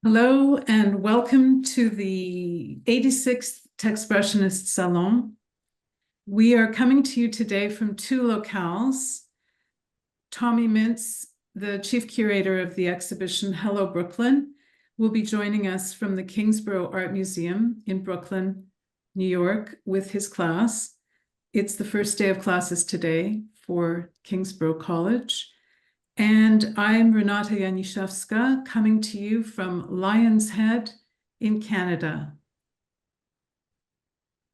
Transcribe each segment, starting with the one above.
Hello and welcome to the 86th Techspressionist Salon. We are coming to you today from two locales. Tommy Mintz, the Chief Curator of the exhibition Hello Brooklyn, will be joining us from the Kingsborough Art Museum in Brooklyn, New York, with his class. It's the first day of classes today for Kingsborough College. And I'm Renata Janiszewska, coming to you from Lion's Head in Canada.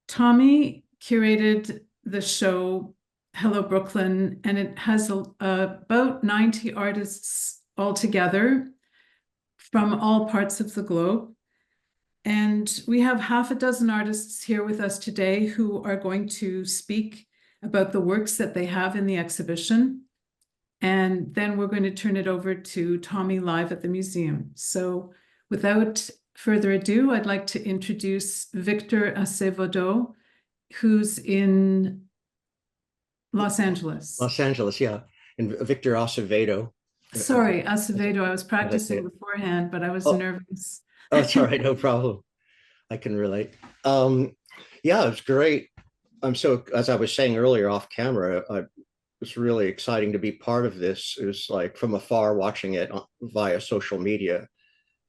Tommy curated the show Hello Brooklyn, and it has about 90 artists altogether from all parts of the globe. And we have half a dozen artists here with us today who are going to speak about the works that they have in the exhibition. And then we're going to turn it over to Tommy live at the museum. So without further ado, I'd like to introduce Victor Acevedo, who's in Los Angeles. Los Angeles, yeah. And Victor Acevedo. Sorry, Acevedo. I was practicing beforehand, but I was nervous. Oh, it's all right, no problem. I can relate. Yeah, it's great. As I was saying earlier off camera, it's really exciting to be part of this. It was like from afar watching it via social media.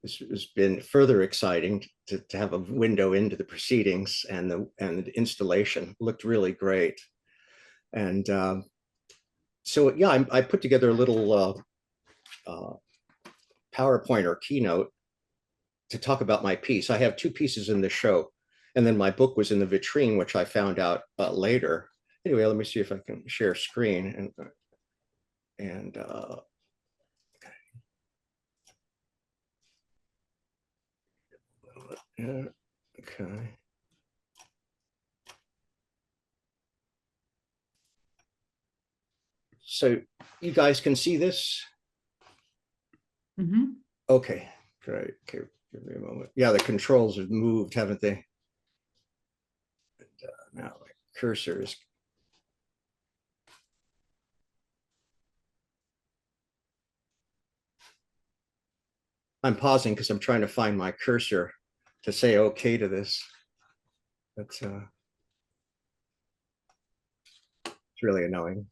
It's been further exciting to have a window into the proceedings, and the installation looked really great. And so, yeah, I put together a little PowerPoint or keynote to talk about my piece. I have two pieces in the show, and then my book was in the vitrine, which I found out later. Anyway, let me see if I can share screen okay. So you guys can see this? Mm-hmm. Okay, great. Okay, give me a moment. Yeah, the controls have moved, haven't they? And, now my cursor is. I'm pausing because I'm trying to find my cursor to say okay to this. That's it's really annoying.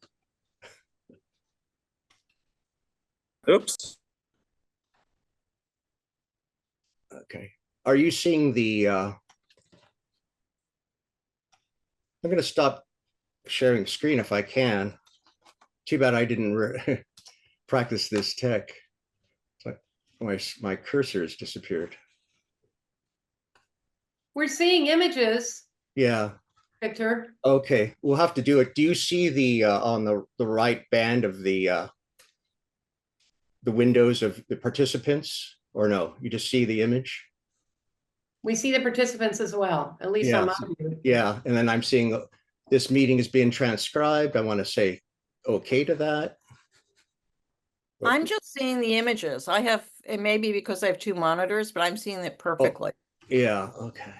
Oops. Okay. Are you seeing the I'm going to stop sharing screen if I can. Too bad I didn't practice this tech. My cursor has disappeared. We're seeing images. Yeah. Victor. Okay, we'll have to do it. Do you see the on the right band of the windows of the participants, or no? You just see the image? We see the participants as well, at least on my view. Yeah, and then I'm seeing this meeting is being transcribed. I want to say okay to that. I'm just seeing the images. It may be because I have two monitors, but I'm seeing it perfectly. Oh, yeah, okay.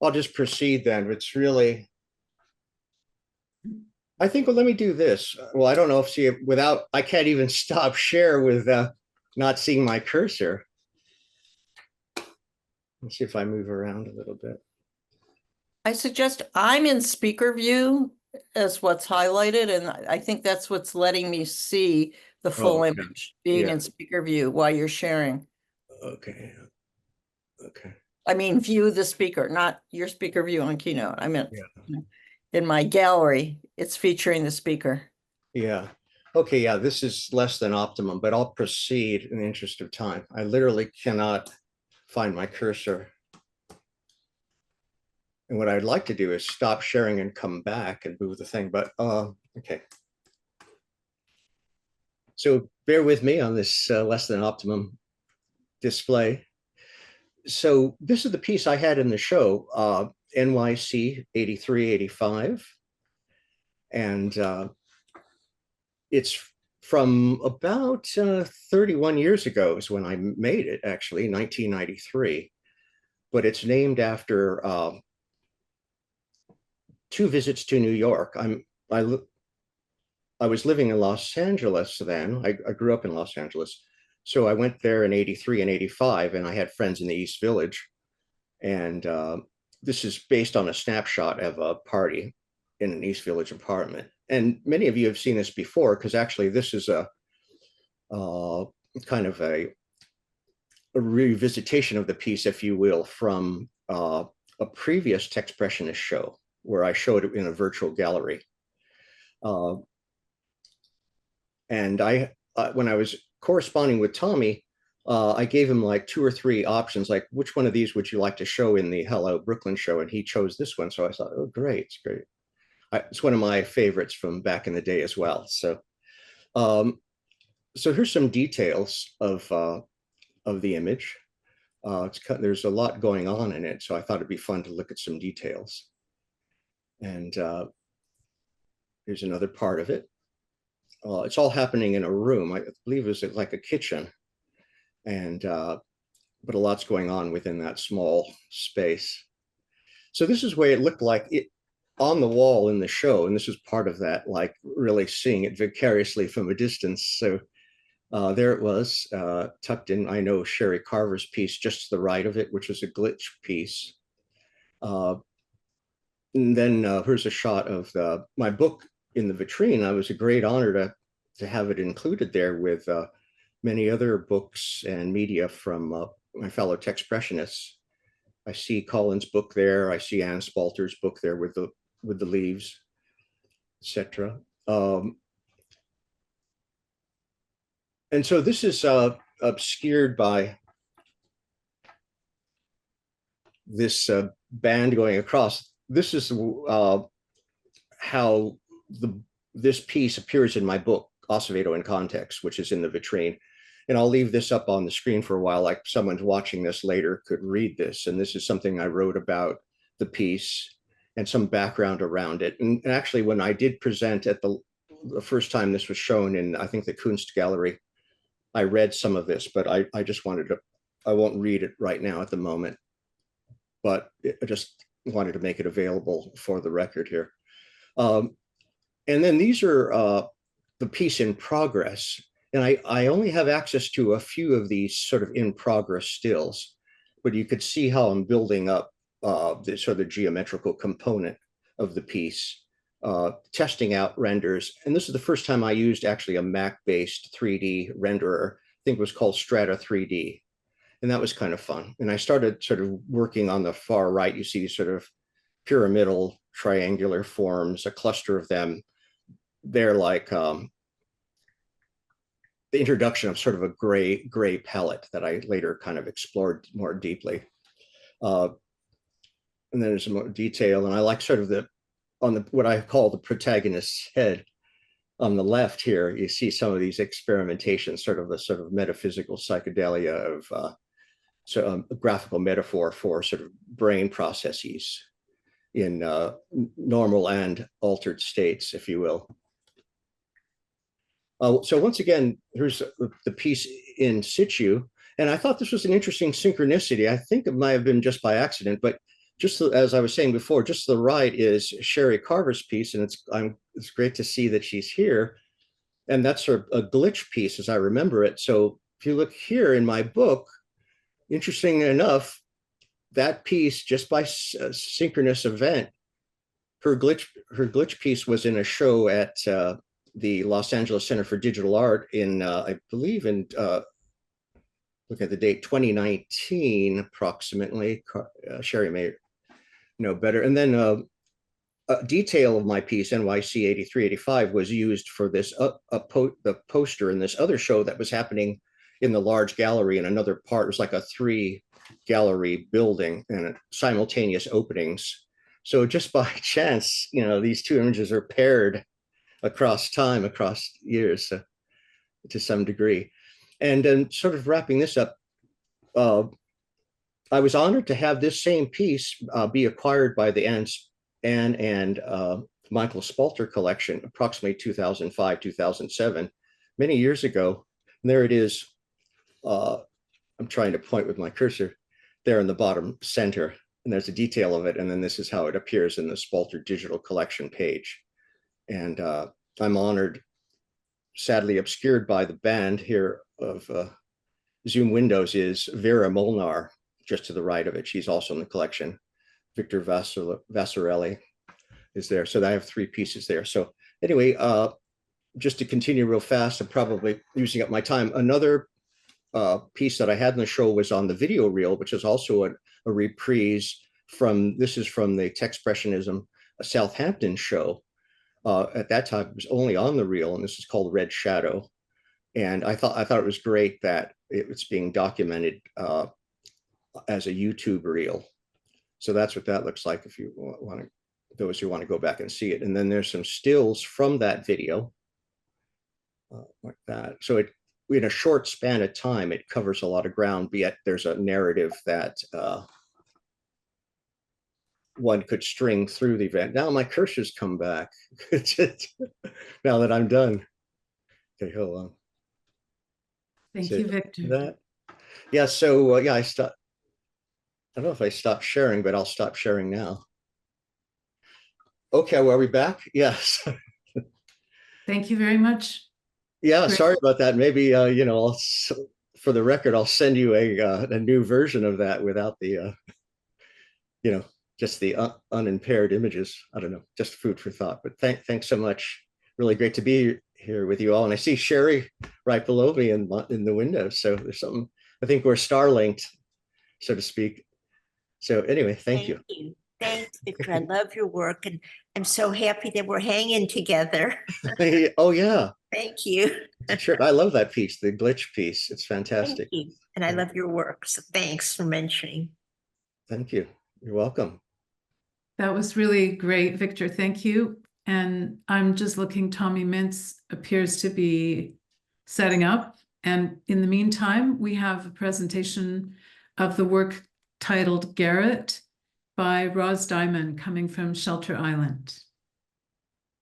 I'll just proceed then. It's really, I think, well, let me do this. Well, I don't know if I can't even stop share with not seeing my cursor. Let's see if I move around a little bit. I suggest I'm in speaker view as what's highlighted, and I think that's what's letting me see the full image, being in speaker view while you're sharing. Okay. Okay. I mean, view the speaker, not your speaker view on Keynote. I meant in my gallery, it's featuring the speaker. Yeah. Okay. Yeah, this is less than optimum, but I'll proceed in the interest of time. I literally cannot find my cursor. And what I'd like to do is stop sharing and come back and move the thing, but okay. So bear with me on this less than optimum display. So this is the piece I had in the show, NYC 83-85. And it's from about 31 years ago is when I made it, actually, 1993. But it's named after two visits to New York. I was living in Los Angeles then. I grew up in Los Angeles. So I went there in 83 and 85, and I had friends in the East Village. And this is based on a snapshot of a party in an East Village apartment. And many of you have seen this before, because actually this is a kind of a revisitation of the piece, if you will, from a previous Techspressionist show where I showed it in a virtual gallery. And when I was corresponding with Tommy, I gave him like 2 or 3 options, like which one of these would you like to show in the Hello Brooklyn show? And he chose this one. So I thought, oh, great, it's great. It's one of my favorites from back in the day as well. So, so here's some details of the image. There's a lot going on in it, so I thought it'd be fun to look at some details. And here's another part of it. It's all happening in a room. I believe it's like a kitchen, and but a lot's going on within that small space. So this is where it looked like it on the wall in the show, and this was part of that, like really seeing it vicariously from a distance. So there it was, tucked in, I know, Sherry Carver's piece just to the right of it, which was a glitch piece. And then here's a shot of my book in the vitrine. I was a great honor to have it included there with many other books and media from my fellow Techspressionists. I see Colin's book there. I see Anne Spalter's book there with the leaves, etc. And so this is obscured by this band going across. This is how this piece appears in my book, Acevedo in Context, which is in the vitrine. And I'll leave this up on the screen for a while, like someone's watching this later could read this. And this is something I wrote about the piece and some background around it. And actually, when I did present at the first time this was shown in, I think, the Kunst Gallery, I read some of this, but I just wanted to, I won't read it right now at the moment, but I just wanted to make it available for the record here. And then these are the piece in progress. And I only have access to a few of these sort of in progress stills, but you could see how I'm building up the sort of geometrical component of the piece, testing out renders. And this is the first time I used actually a Mac-based 3D renderer. I think it was called Strata 3D. And that was kind of fun. And I started sort of working on the far right. You see sort of pyramidal triangular forms, a cluster of them. They're like the introduction of sort of a gray palette that I later kind of explored more deeply. And then there's some more detail, and I like sort of what I call the protagonist's head. On the left here, you see some of these experimentations, sort of a sort of metaphysical psychedelia of a graphical metaphor for sort of brain processes in normal and altered states, if you will. So once again, here's the piece in situ. And I thought this was an interesting synchronicity. I think it might have been just by accident, but just as I was saying before, just to the right is Sherry Carver's piece. And it's great to see that she's here. And that's sort of a glitch piece as I remember it. So if you look here in my book, interesting enough, that piece, just by a synchronous event, her glitch piece was in a show at the Los Angeles Center for Digital Art in, I believe in, look at the date, 2019, approximately. Sherry may know better. And then a detail of my piece, NYC 8385, was used for this, the poster in this other show that was happening in the large gallery in another part. It was like a 3-gallery building and simultaneous openings. So just by chance, these two images are paired across time, across years, to some degree. And then sort of wrapping this up, I was honored to have this same piece be acquired by the Anne and Michael Spalter collection, approximately 2005, 2007, many years ago. And there it is. I'm trying to point with my cursor there in the bottom center, and there's a detail of it. And then this is how it appears in the Spalter digital collection page. And I'm honored, sadly obscured by the band here of zoom windows is Vera Molnar, just to the right of it. She's also in the collection. Victor Vasarely is there. So I have 3 pieces there. So anyway, just to continue real fast, I'm probably using up my time. Another piece that I had in the show was on the video reel, which is also a reprise from, this is from the Techspressionism Southampton show. At that time, it was only on the reel, and this is called Red Shadow. And I thought it was great that it's being documented as a YouTube reel. So that's what that looks like if you want to, those who want to go back and see it. And then there's some stills from that video like that. So it, in a short span of time, it covers a lot of ground, but yet there's a narrative that one could string through the event. Now my cursor's come back. Now that I'm done. Okay, hold on. Thank you, Victor. That. Yeah, so yeah, I stopped. I don't know if I stopped sharing, but I'll stop sharing now. Okay, well, are we back? Yes. Thank you very much. Yeah, Great. sorry about that. Maybe you know, for the record, I'll send you a new version of that without the you know, just the unimpaired images. I don't know, just food for thought. But thanks so much. Really great to be here with you all. And I see Sherry right below me in the window. So there's something, I think we're star linked, so to speak. So anyway, thank you. Thanks, Victor. I love your work, and I'm so happy that we're hanging together. Oh yeah. Thank you. Sure. I love that piece, the glitch piece. It's fantastic. Thank you. And I love your work. So thanks for mentioning. Thank you. You're welcome. That was really great, Victor. Thank you. And I'm just looking, Tommy Mintz appears to be setting up. And in the meantime, we have a presentation of the work titled Garrett by Roz Dimon, coming from Shelter Island.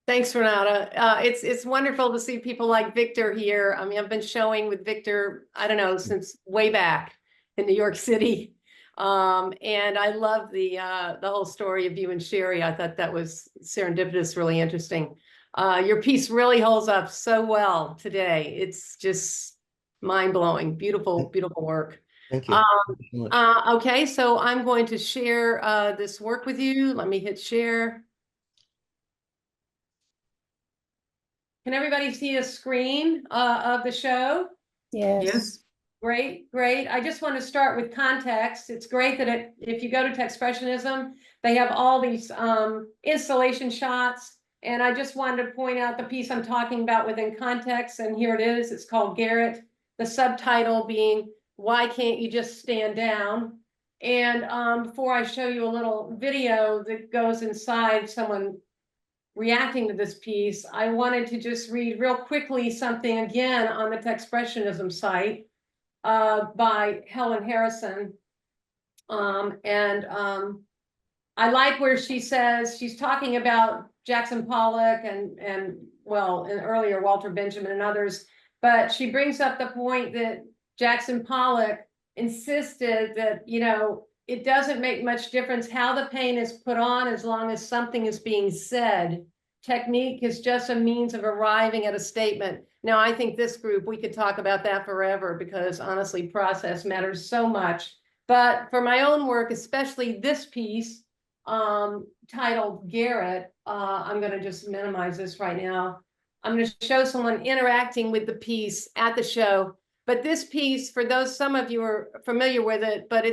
Thanks, Renata. It's wonderful to see people like Victor here. I mean, I've been showing with Victor, I don't know, since way back in New York City. And I love the whole story of you and Sherry. I thought that was serendipitous, really interesting. Your piece really holds up so well today. It's just mind-blowing. Beautiful, beautiful work. Thank you. Okay, so I'm going to share this work with you. Let me hit share. Can everybody see a screen of the show? Yes. Great, great. I just want to start with context. It's great that if you go to Techspressionism, they have all these installation shots. And I just wanted to point out the piece I'm talking about within context. And here it is. It's called Garrett. The subtitle being, Why Can't You Just Stand Down? And before I show you a little video that goes inside someone reacting to this piece, I wanted to just read real quickly something again on the Techspressionism site by Helen Harrison. I like where she says, she's talking about Jackson Pollock and well, and earlier Walter Benjamin and others, but she brings up the point that Jackson Pollock insisted that, you know, it doesn't make much difference how the paint is put on as long as something is being said. Technique is just a means of arriving at a statement. Now, I think this group, we could talk about that forever because honestly, process matters so much. But for my own work, especially this piece titled Garrett, I'm going to just minimize this right now. I'm going to show someone interacting with the piece at the show. But this piece, for those, some of you are familiar with it, but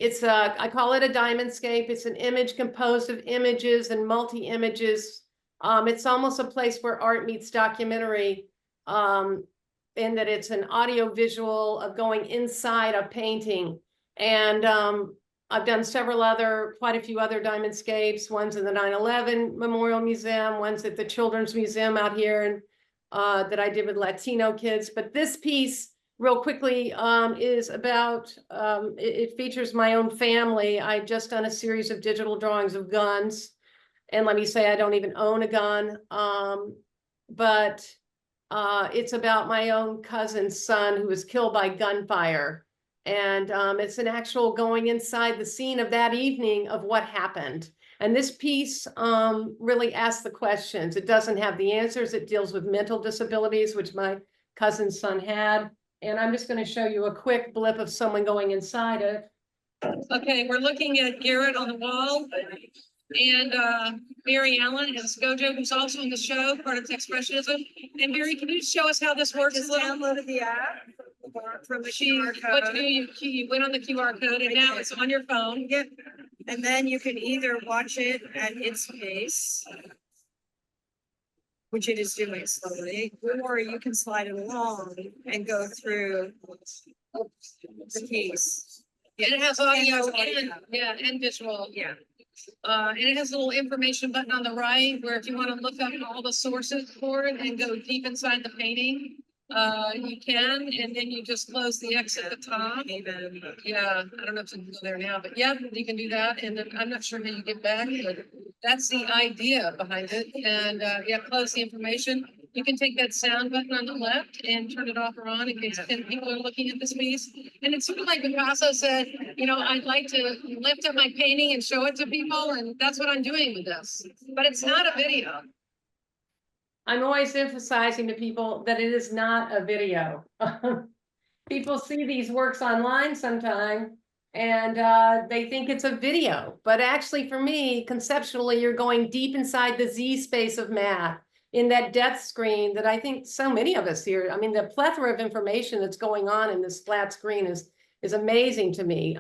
I call it a diamondscape. It's an image composed of images and multi-images. It's almost a place where art meets documentary, in that it's an audio visual of going inside a painting. And I've done quite a few other diamondscapes. One's in the 9/11 Memorial Museum, one's at the Children's Museum out here, and that I did with Latino kids. But this piece, real quickly, is about, it features my own family. I've just done a series of digital drawings of guns. And let me say, I don't even own a gun, but it's about my own cousin's son who was killed by gunfire. And it's an actual going inside the scene of that evening of what happened. And this piece really asks the questions. It doesn't have the answers. It deals with mental disabilities, which my cousin's son had. And I'm just gonna show you a quick blip of someone going inside it. Okay, we're looking at Garrett on the wall. And Mary Allen and Skojo, who's also in the show, part of Techspressionism. And Mary, can you show us how this works? Just downloaded the app from the QR code. You went on the QR code and now it's on your phone. Yep. And then you can either watch it at its pace, which it is doing slowly, or you can slide it along and go through the piece. And it has audio and visual. Yeah. And it has a little information button on the right where if you want to look up all the sources for it and go deep inside the painting, you can, and then you just close the X at the top. Yeah, I don't know if you can go there now, but yeah, you can do that. And then I'm not sure how you get back, but that's the idea behind it. And yeah, close the information. You can take that sound button on the left and turn it off or on in case 10 people are looking at this piece. And it's sort of like Picasso said, you know, I'd like to lift up my painting and show it to people, and that's what I'm doing with this. But it's not a video. I'm always emphasizing to people that it is not a video. People see these works online sometime and they think it's a video. But actually, for me, conceptually, you're going deep inside the Z space of math, in that death screen that I think so many of us here, I mean, the plethora of information that's going on in this flat screen is amazing to me.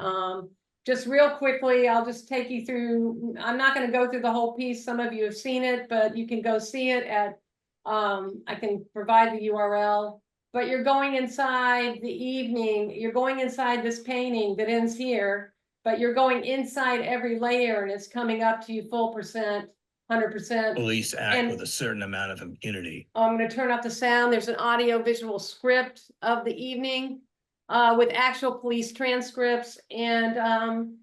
Just real quickly, I'll just take you through, I'm not going to go through the whole piece. Some of you have seen it, but you can go see it at, I can provide the URL, but you're going inside the evening, you're going inside this painting that ends here, but you're going inside every layer and it's coming up to you full percent. 100%. Police act with a certain amount of impunity. I'm going to turn off the sound. There's an audio visual script of the evening with actual police transcripts. And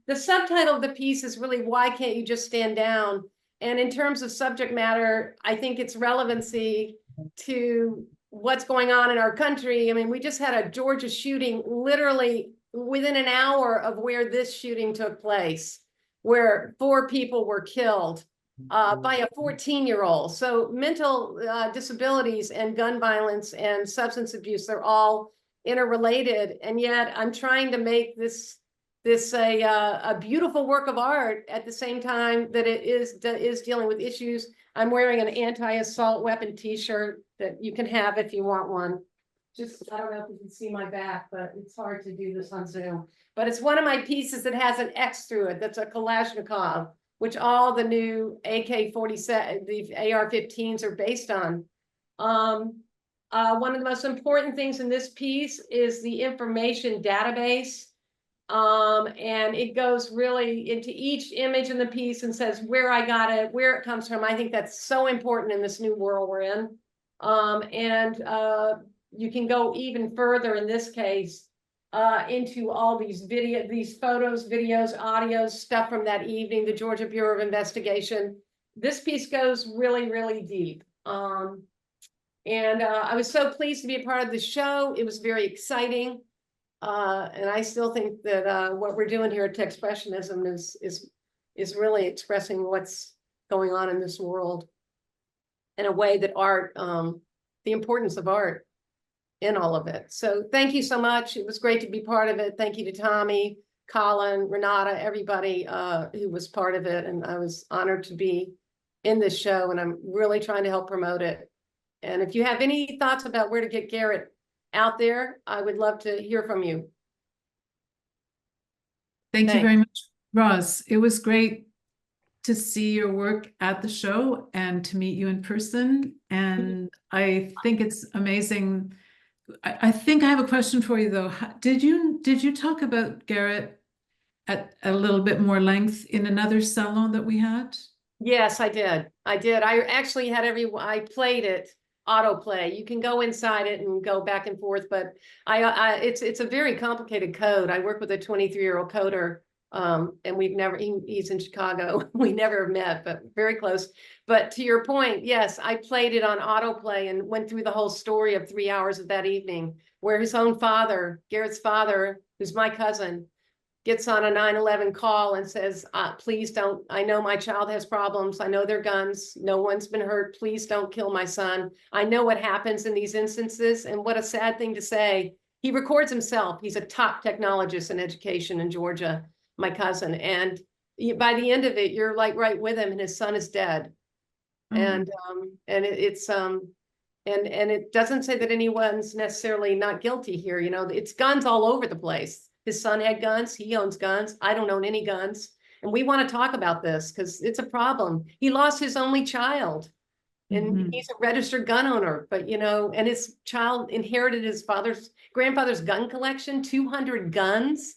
the subtitle of the piece is really, why can't you just stand down? And in terms of subject matter, I think its relevancy to what's going on in our country. I mean, we just had a Georgia shooting literally within an hour of where this shooting took place, where 4 people were killed. By a 14-year-old. So mental disabilities and gun violence and substance abuse, they're all interrelated. And yet I'm trying to make this a beautiful work of art at the same time that it is dealing with issues. I'm wearing an anti-assault weapon t-shirt that you can have if you want one. Just, I don't know if you can see my back, but it's hard to do this on Zoom. But it's one of my pieces that has an X through it. That's a Kalashnikov, which all the new AK-47, the AR-15s are based on. One of the most important things in this piece is the information database. And it goes really into each image in the piece and says where I got it, where it comes from. I think that's so important in this new world we're in. You can go even further in this case into all these photos, videos, audios, stuff from that evening, the Georgia Bureau of Investigation. This piece goes really, really deep. I was so pleased to be a part of the show. It was very exciting. And I still think that what we're doing here at Techspressionism is really expressing what's going on in this world in a way that art, the importance of art in all of it. So thank you so much. It was great to be part of it. Thank you to Tommy, Colin, Renata, everybody who was part of it. And I was honored to be in this show, and I'm really trying to help promote it. And if you have any thoughts about where to get Garrett out there, I would love to hear from you. Thank you very much, Roz. It was great to see your work at the show and to meet you in person. And I think it's amazing. I think I have a question for you though. Did you talk about Garrett at a little bit more length in another salon that we had? Yes, I did. I actually had I played it autoplay. You can go inside it and go back and forth, but it's a very complicated code. I work with a 23-year-old coder. And he's in Chicago. We never met, but very close. But to your point, yes, I played it on autoplay and went through the whole story of 3 hours of that evening, where his own father, Garrett's father, who's my cousin, gets on a 911 call and says, please don't, I know my child has problems. I know they're guns. No one's been hurt. Please don't kill my son. I know what happens in these instances. And what a sad thing to say he records himself. He's a top technologist in education in Georgia, my cousin. And by the end of it, you're like right with him, and his son is dead. And it doesn't say that anyone's necessarily not guilty here. You know, it's guns all over the place. His son had guns. He owns guns. I don't own any guns. And we want to talk about this because it's a problem. He lost his only child. And he's a registered gun owner, but you know, and his child inherited his grandfather's gun collection, 200 guns.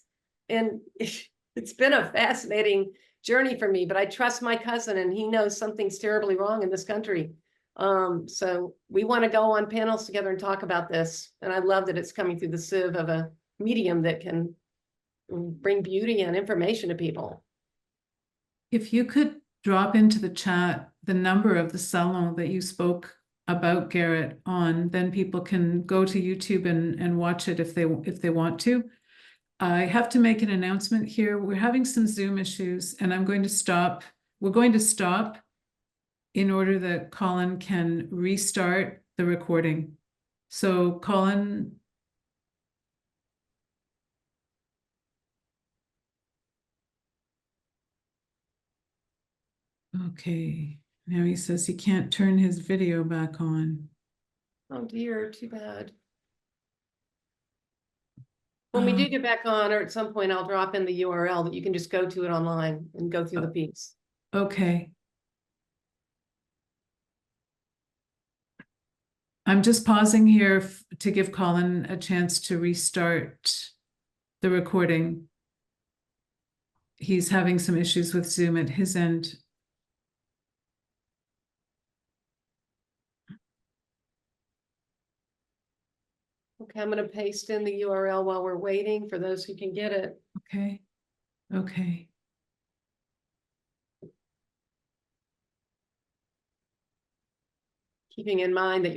And it's been a fascinating journey for me, but I trust my cousin and he knows something's terribly wrong in this country. So we want to go on panels together and talk about this. And I love that it's coming through the sieve of a medium that can bring beauty and information to people. If you could drop into the chat the number of the salon that you spoke about Garrett on, then people can go to YouTube and watch it if they want to. I have to make an announcement here. We're having some Zoom issues and I'm going to stop. We're going to stop in order that Colin can restart the recording. So Colin. Okay, now he says he can't turn his video back on. Oh dear, too bad. When we do get back on, or at some point, I'll drop in the URL that you can just go to it online and go through the piece. Okay. I'm just pausing here to give Colin a chance to restart the recording. He's having some issues with Zoom at his end. Okay, I'm going to paste in the URL while we're waiting for those who can get it. Okay. Okay. Keeping in mind that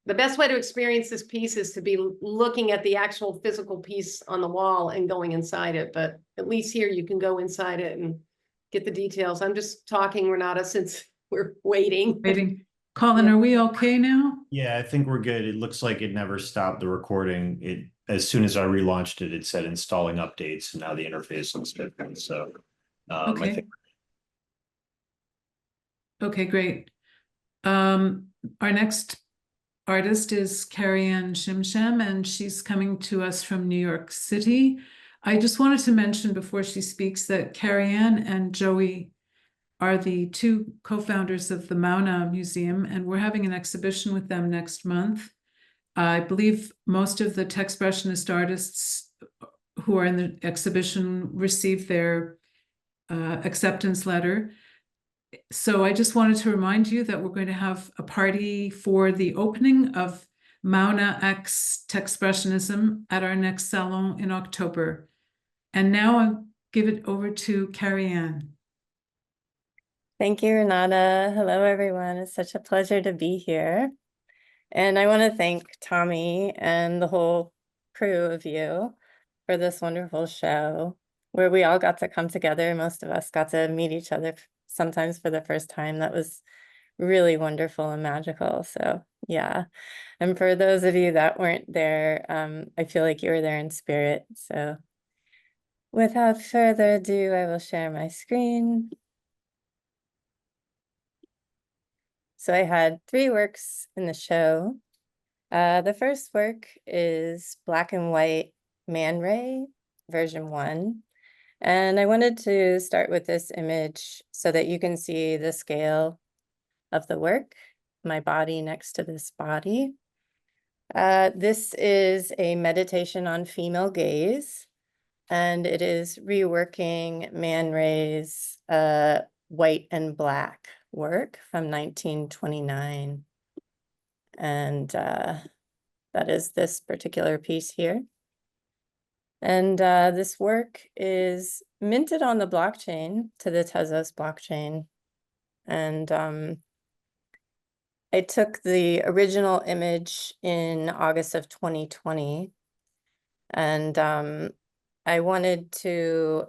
the best way to experience this piece is to be looking at the actual physical piece on the wall and going inside it. But at least here you can go inside it and get the details. I'm just talking, Renata, since we're waiting. Colin, Yeah. are we okay now? Yeah, I think we're good. It looks like it never stopped the recording. As soon as I relaunched it, it said installing updates, and now the interface looks different. So Okay. I think Okay, great. Our next artist is shim, and she's coming to us from New York City. I just wanted to mention before she speaks that Carrie-Anne and Joey are the two co-founders of the Mauna Museum, and we're having an exhibition with them next month. I believe most of the Techspressionist artists who are in the exhibition received their acceptance letter. So I just wanted to remind you that we're going to have a party for the opening of Mauna X Techspressionism at our next salon in October. And now I'll give it over to Carrie-Anne. Thank you, Renata. Hello, everyone. It's such a pleasure to be here. And I want to thank Tommy and the whole crew of you for this wonderful show where we all got to come together. Most of us got to meet each other sometimes for the first time. That was really wonderful and magical. So yeah. And for those of you that weren't there, I feel like you were there in spirit. So without further ado, I will share my screen. So I had 3 works in the show. The first work is black and white Man Ray, version 1. And I wanted to start with this image so that you can see the scale of the work, my body next to this body. This is a meditation on female gaze, and it is reworking Man Ray's white and black work from 1929. And that is this particular piece here. And this work is minted on the blockchain, to the Tezos blockchain. And I took the original image in August of 2020. And I wanted to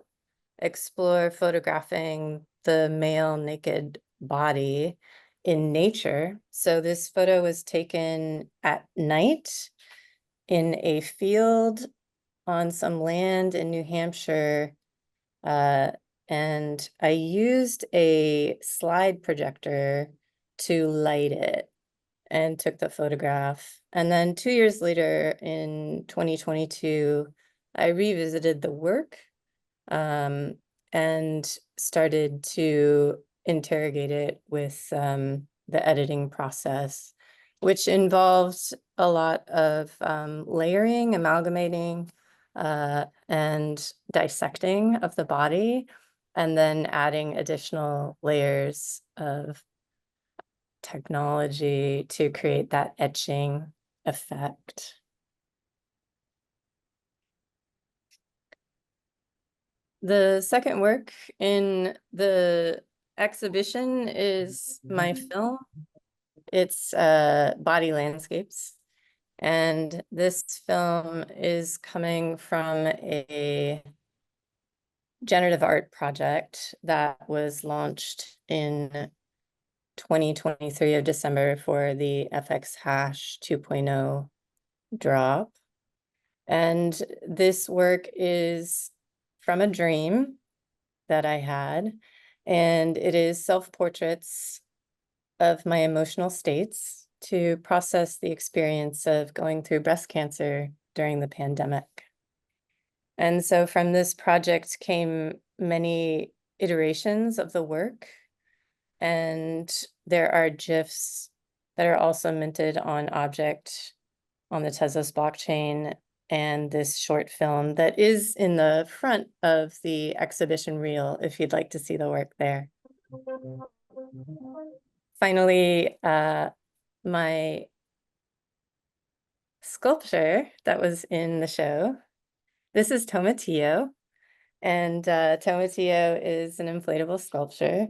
explore photographing the male naked body in nature. So this photo was taken at night in a field on some land in New Hampshire. And I used a slide projector to light it and took the photograph. And then 2 years later, in 2022, I revisited the work and started to interrogate it with the editing process, which involved a lot of layering, amalgamating, and dissecting of the body, and then adding additional layers of technology to create that etching effect. The second work in the exhibition is my film. It's Body Landscapes. And this film is coming from a generative art project that was launched in 2023 of December for the FX Hash 2.0 drop. And this work is from a dream that I had, and it is self-portraits of my emotional states to process the experience of going through breast cancer during the pandemic. And so from this project came many iterations of the work, and there are GIFs that are also minted on Object on the Tezos blockchain, and this short film that is in the front of the exhibition reel if you'd like to see the work there. Finally, my sculpture that was in the show. This is Tomatillo, and Tomatillo is an inflatable sculpture.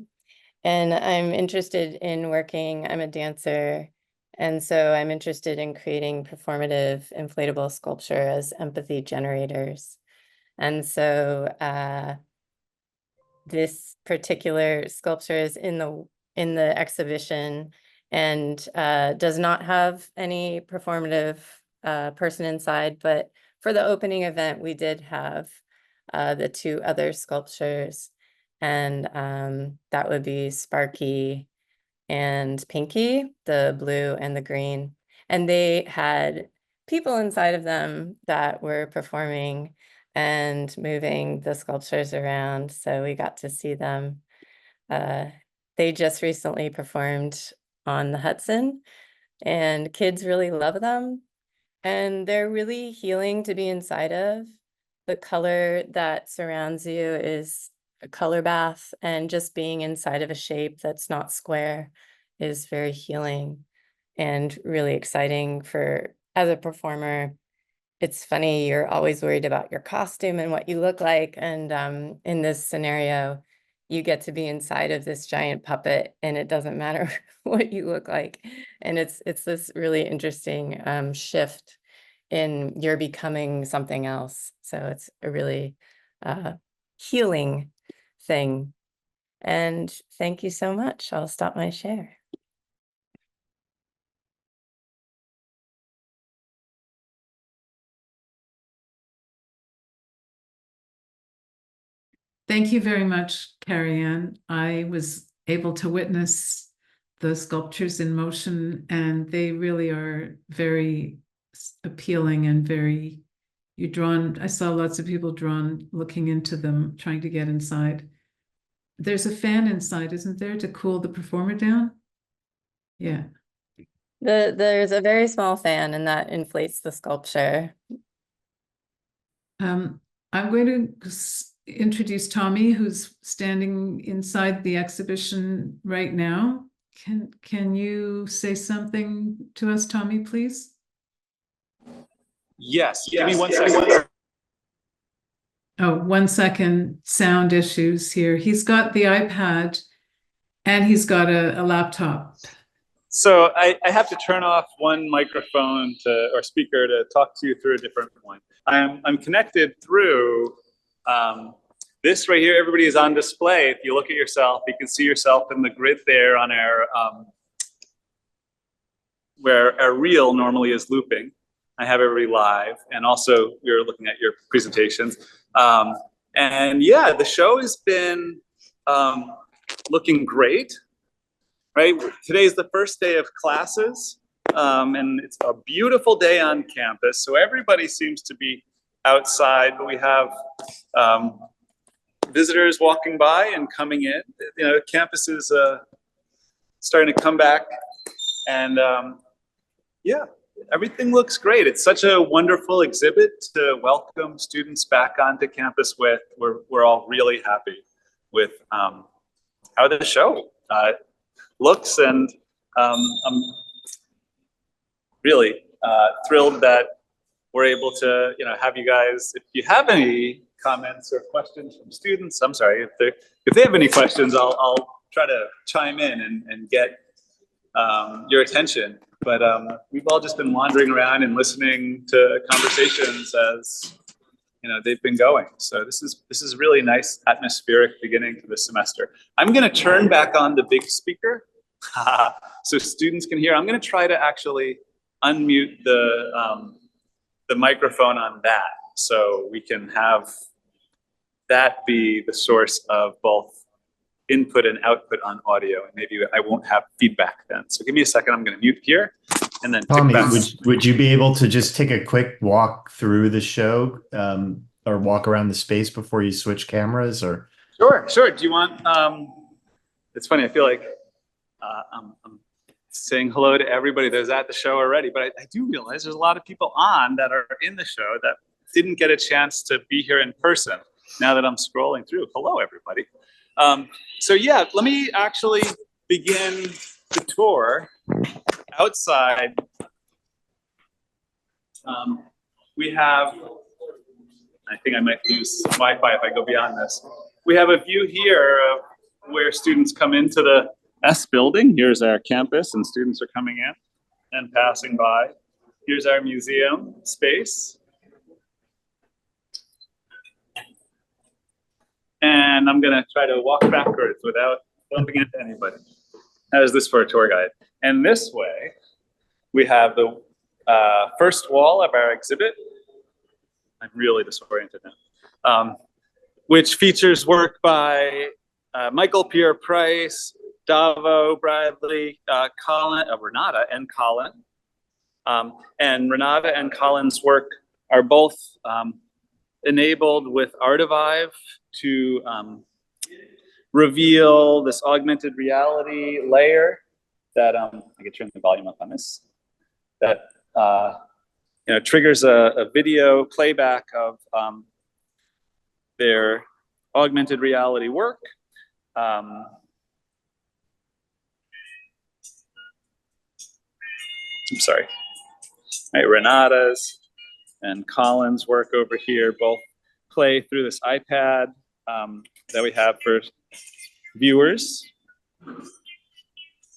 And I'm interested in working, I'm a dancer, and so I'm interested in creating performative inflatable sculpture as empathy generators. And so this particular sculpture is in the exhibition and does not have any performative person inside, but for the opening event, we did have the two other sculptures, and that would be Sparky and Pinky, the blue and the green. And they had people inside of them that were performing and moving the sculptures around, so we got to see them. They just recently performed on the Hudson, and kids really love them. And they're really healing to be inside of. The color that surrounds you is a color bath, and just being inside of a shape that's not square is very healing and really exciting for, as a performer. It's funny, you're always worried about your costume and what you look like. And in this scenario, you get to be inside of this giant puppet and it doesn't matter what you look like. And it's this really interesting shift in you're becoming something else. So it's a really healing thing. And thank you so much. I'll stop my share. Thank you very much, Carrie Ann. I was able to witness the sculptures in motion, and they really are very appealing and very, I saw lots of people drawn, looking into them, trying to get inside. There's a fan inside, isn't there, to cool the performer down? Yeah. There's a very small fan, and that inflates the sculpture. I'm going to introduce Tommy, who's standing inside the exhibition right now. Can you say something to us, Tommy, please? Yes, give me 1 second. Oh, 1 second, sound issues here. He's got the iPad and he's got a laptop. So I have to turn off one microphone or speaker to talk to you through a different one. I'm connected through this right here. Everybody is on display. If you look at yourself, you can see yourself in the grid there on our where our reel normally is looping. I have everybody live, and also we were looking at your presentations. And yeah, the show has been looking great, right? Today's the first day of classes, and it's a beautiful day on campus. So everybody seems to be outside, but we have visitors walking by and coming in. You know, campus is starting to come back, and yeah, everything looks great. It's such a wonderful exhibit to welcome students back onto campus with. We're all really happy with how the show looks, and I'm really thrilled that we're able to, you know, have you guys. If you have any comments or questions from students, I'm sorry, if they have any questions, I'll try to chime in and get your attention. But we've all just been wandering around and listening to conversations as, you know, they've been going. So this is really nice atmospheric beginning to the semester. I'm going to turn back on the big speaker so students can hear. I'm going to try to actually unmute the microphone on that, so we can have that be the source of both input and output on audio, and maybe I won't have feedback then. So give me a second. I'm going to mute here, and then Tommy, would you be able to just take a quick walk through the show, or walk around the space before you switch cameras? Or sure. Do you want? It's funny. I feel like I'm saying hello to everybody that's at the show already, but I do realize there's a lot of people on that are in the show that didn't get a chance to be here in person. Now that I'm scrolling through, hello everybody. So yeah, let me actually begin the tour outside. We have, I think I might lose Wi-Fi if I go beyond this. We have a view here of where students come into the S building. Here's our campus, and students are coming in and passing by. Here's our museum space. And I'm gonna try to walk backwards without bumping into anybody. How is this for a tour guide? And this way, we have the first wall of our exhibit. I'm really disoriented now. Which features work by Michael Pierre Price, Davo, Bradley, Colin, Renata, and Colin. And Renata and Colin's work are both enabled with Artivive to reveal this augmented reality layer that I can turn the volume up on this, that you know, triggers a video playback of their augmented reality work. I'm sorry. Right, Renata's and Colin's work over here both play through this iPad that we have for viewers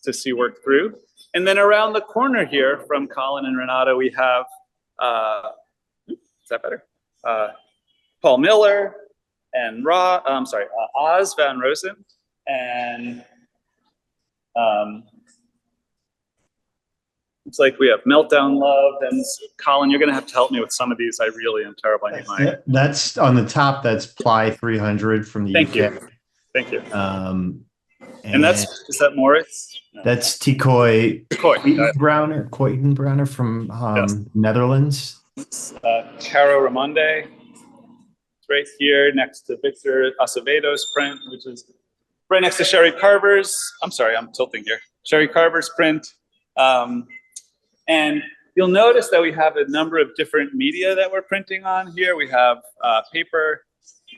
to see work through. And then around the corner here from Colin and Renata, we have, is that better? Paul Miller and Oz Van Rosen and it's like we have Meltdown Love, and Colin, you're gonna have to help me with some of these. I really am terrible. I need my. That's on the top. That's Ply 300 from the UK. Thank you. And is that Moritz? No. That's Tikoy Browner from Netherlands. Caro Ramonde. It's right here next to Victor Acevedo's print, which is right next to Sherry Carver's. I'm sorry, I'm tilting here. Sherry Carver's print. And you'll notice that we have a number of different media that we're printing on here. We have paper,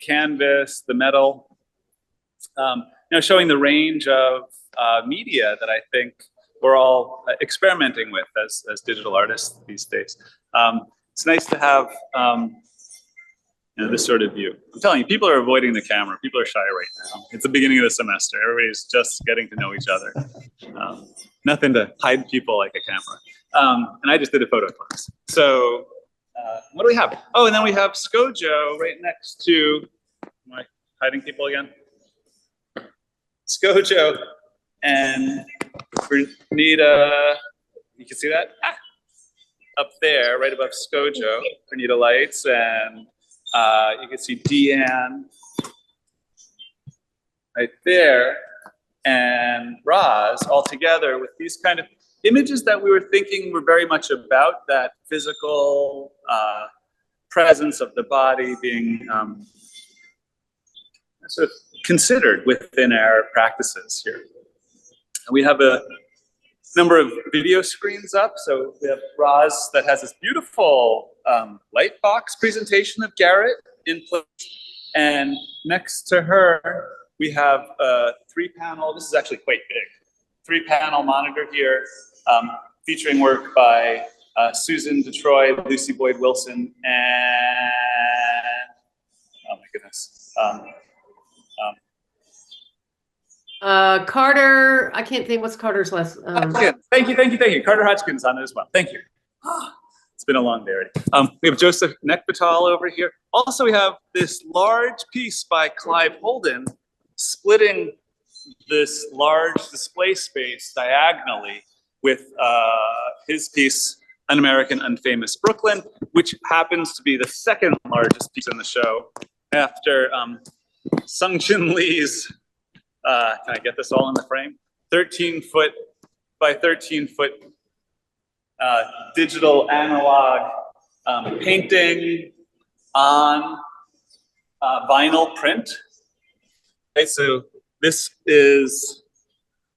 canvas, the metal, you know, showing the range of media that I think we're all experimenting with as digital artists these days. It's nice to have you know, this sort of view. I'm telling you, people are avoiding the camera. People are shy right now. It's the beginning of the semester. Everybody's just getting to know each other. Nothing to hide people like a camera. And I just did a photo class. So what do we have? Oh, and then we have Skojo right next to, am I hiding people again? Skojo and Verneda, you can see that? up there, right above Skojo, Verneda lights, and you can see Deann right there, and Roz all together with these kind of images that we were thinking were very much about that physical presence of the body being sort of considered within our practices here. And we have a number of video screens up. So we have Roz that has this beautiful light box presentation of Garrett in place. And next to her, we have a 3-panel, this is actually quite big, 3-panel monitor here featuring work by Susan Detroit, Lucy Boyd Wilson, and, oh my goodness. Carter, I can't think, what's Carter's last? Thank you. Carter Hodgkins on it as well. Thank you. It's been a long day already. We have Joseph Nekbatal over here. Also, we have this large piece by Clive Holden splitting this large display space diagonally with his piece, An American Unfamous Brooklyn, which happens to be the second largest piece in the show after Seungjin Lee's, can I get this all in the frame? 13-foot by 13-foot digital analog painting on vinyl print. Okay, so this is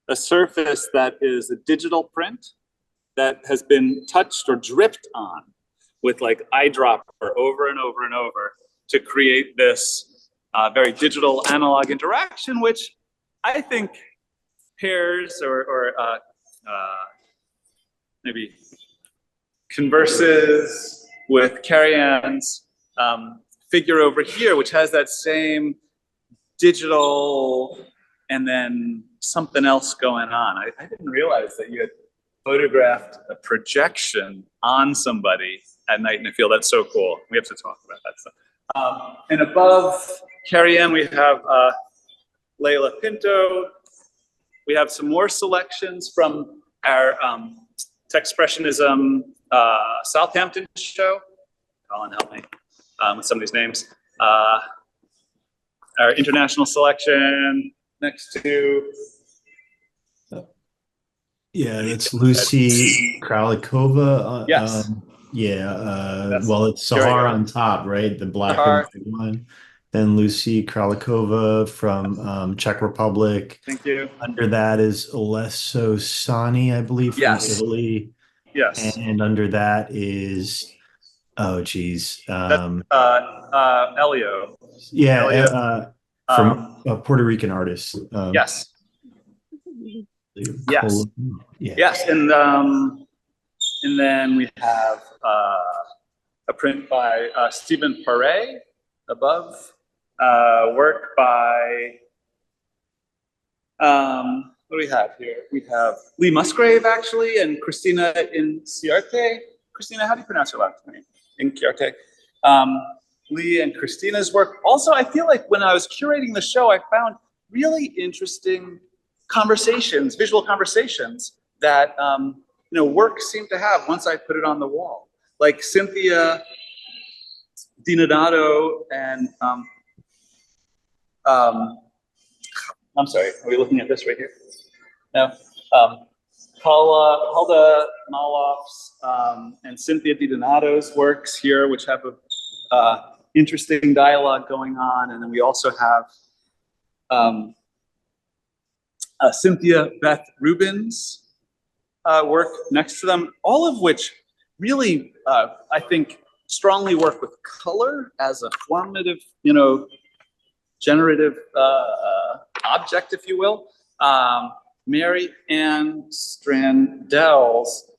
a surface that is a digital print that has been touched or dripped on with like eyedropper over and over and over to create this very digital analog interaction, which I think pairs or maybe converses with Carrie Ann's figure over here, which has that same digital and then something else going on. I didn't realize that you had photographed a projection on somebody at night in the field. That's so cool. We have to talk about that stuff. And above Carrie Ann, we have Leila Pinto. We have some more selections from our Techspressionism Southampton show. Colin, help me with some of these names. Our international selection next to. Yeah, it's Lucy Kralikova. Yes. Well, it's Sahara on top, right? The black and white one. Then Lucy Kralikova from Czech Republic. Thank you. Under that is Alesso Sani, I believe, from Italy. Yes. And under that is, oh geez. Elio. Yeah, Elio. from a Puerto Rican artist. Yes. Yes. Yeah. Yes, and then we have a print by Stephen Paré above, work by what do we have here? We have Lee Musgrave actually, and Christina Inciarte. Christina, how do you pronounce your last name? Inciarte. Lee and Christina's work. Also, I feel like when I was curating the show, I found really interesting conversations, visual conversations that work seemed to have once I put it on the wall. Like Cynthia DiNonato and I'm sorry, are we looking at this right here? No. Hulda Malof's and Cynthia DiDonato's works here, which have a interesting dialogue going on, and then we also have Cynthia Beth Rubin's work next to them, all of which really, I think, strongly work with color as a formative, generative object, if you will. Mary Ann Strandel's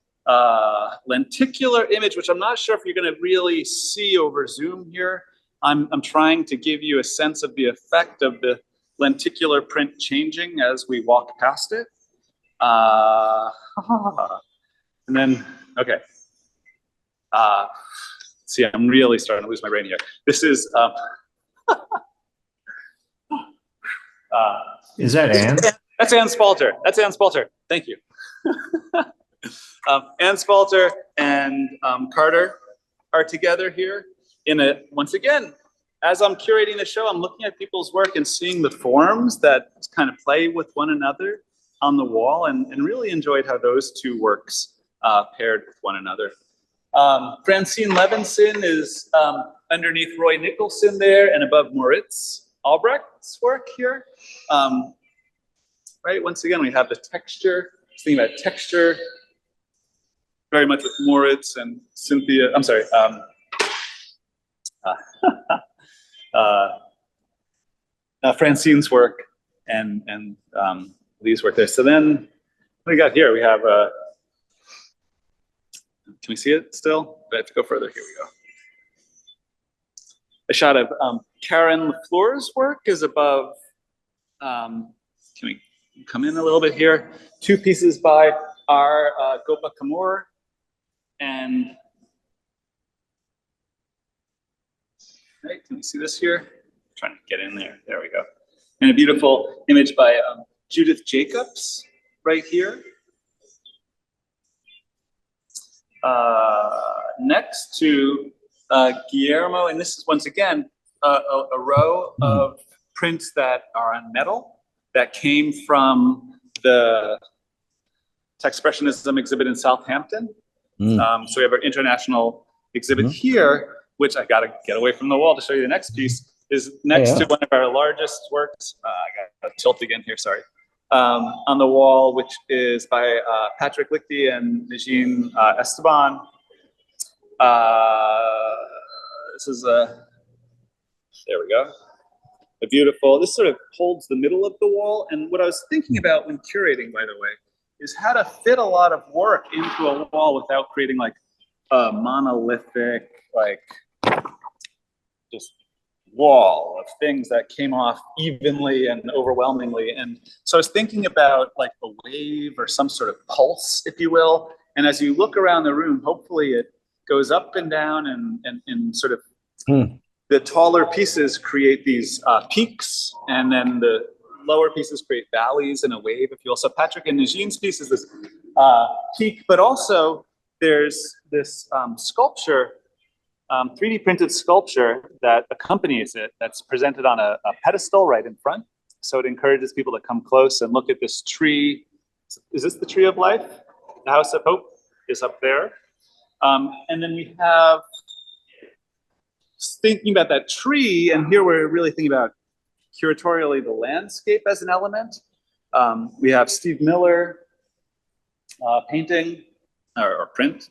lenticular image, which I'm not sure if you're going to really see over Zoom here. I'm trying to give you a sense of the effect of the lenticular print changing as we walk past it. And then, okay. See, I'm really starting to lose my brain here. This is, is that Anne? That's Anne Spalter. That's Anne Spalter. Thank you. Ann Spalter and Carter are together here in a, once again, as I'm curating the show, I'm looking at people's work and seeing the forms that kind of play with one another on the wall, and really enjoyed how those two works paired with one another. Francine Levinson is underneath Roy Nicholson there and above Moritz Albrecht's work here. Right, once again, we have the texture, thinking about texture, very much with Moritz and Cynthia, I'm sorry, Francine's work and Lee's work there. So then, what do we got here? We have, can we see it still? I have to go further, here we go. A shot of Karen LaFleur's work is above, can we come in a little bit here? Two pieces by our Gopa Kamor and, right, can you see this here? I'm trying to get in there, there we go. And a beautiful image by Judith Jacobs right here. Next to Guillermo, and this is once again a row of prints that are on metal that came from the Techspressionism exhibit in Southampton. So we have our international exhibit here, which I gotta get away from the wall to show you the next piece, is next to one of our largest works. I gotta tilt again here, sorry. On the wall, which is by Patrick Lichty and Najin Esteban. This is a, there we go. A beautiful, this sort of holds the middle of the wall. And what I was thinking about when curating, by the way, is how to fit a lot of work into a wall without creating like a monolithic, like just wall of things that came off evenly and overwhelmingly. And so I was thinking about like a wave or some sort of pulse, if you will. And as you look around the room, hopefully it goes up and down and sort of the taller pieces create these peaks, and then the lower pieces create valleys in a wave, if you will. So Patrick and Najin's piece is this peak, but also there's this sculpture, 3D printed sculpture that accompanies it, that's presented on a pedestal right in front. So it encourages people to come close and look at this tree. Is this the tree of life? The House of Hope is up there. And then we have, thinking about that tree, and here we're really thinking about curatorially the landscape as an element. We have Steve Miller painting or print,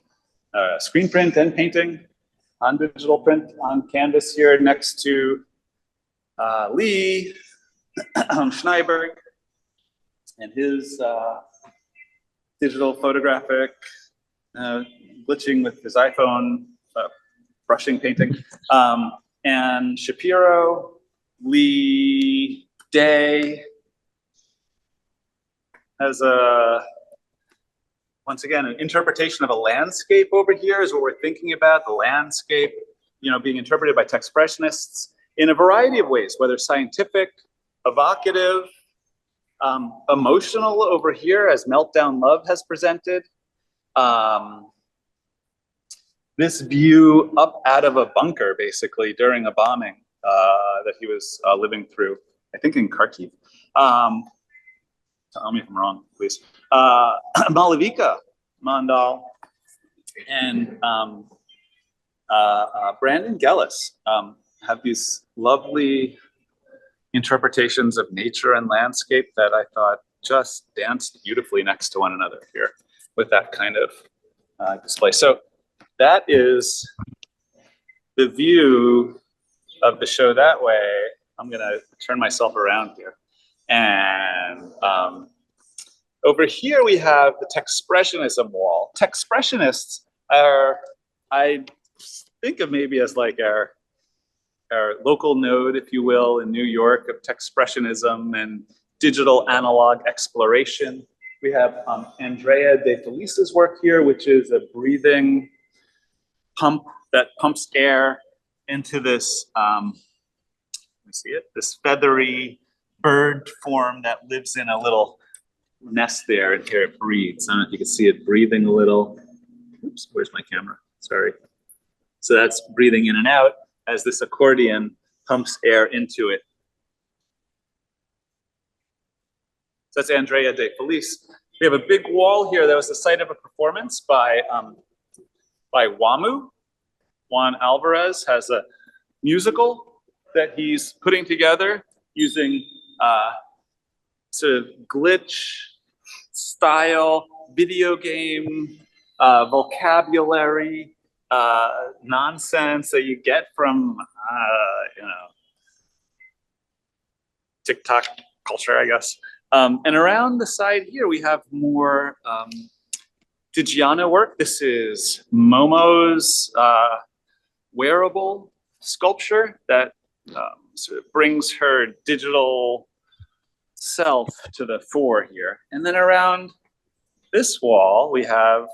screen print and painting on digital print on canvas here next to Lee Schneiberg and his digital photographic glitching with his iPhone, brushing painting, and Shapiro, Lee Day has a, once again, an interpretation of a landscape over here is what we're thinking about, the landscape, you know, being interpreted by Techspressionists in a variety of ways, whether scientific, evocative, emotional over here as Meltdown Love has presented. This view up out of a bunker, basically, during a bombing that he was living through, I think in Kharkiv. Tell me if I'm wrong, please. Malavika Mandal and Brandon Gellis have these lovely interpretations of nature and landscape that I thought just danced beautifully next to one another here with that kind of display. So that is the view of the show that way. I'm gonna turn myself around here. And over here we have the Techspressionism wall. Techspressionists are, I think of maybe as like our local node, if you will, in New York of Techspressionism and digital analog exploration. We have Andrea De Felice's work here, which is a breathing pump that pumps air into this, let me see it, this feathery bird form that lives in a little nest there, and here it breathes. I don't know if you can see it breathing a little. Oops, where's my camera? Sorry. So that's breathing in and out as this accordion pumps air into it. So that's Andrea de Felice. We have a big wall here that was the site of a performance by WAMU. Juan Alvarez has a musical that he's putting together using sort of glitch style video game vocabulary nonsense that you get from you know, TikTok culture, I guess. And around the side here, we have more Giovanna work. This is Momo's wearable sculpture that sort of brings her digital self to the fore here. And then around this wall, we have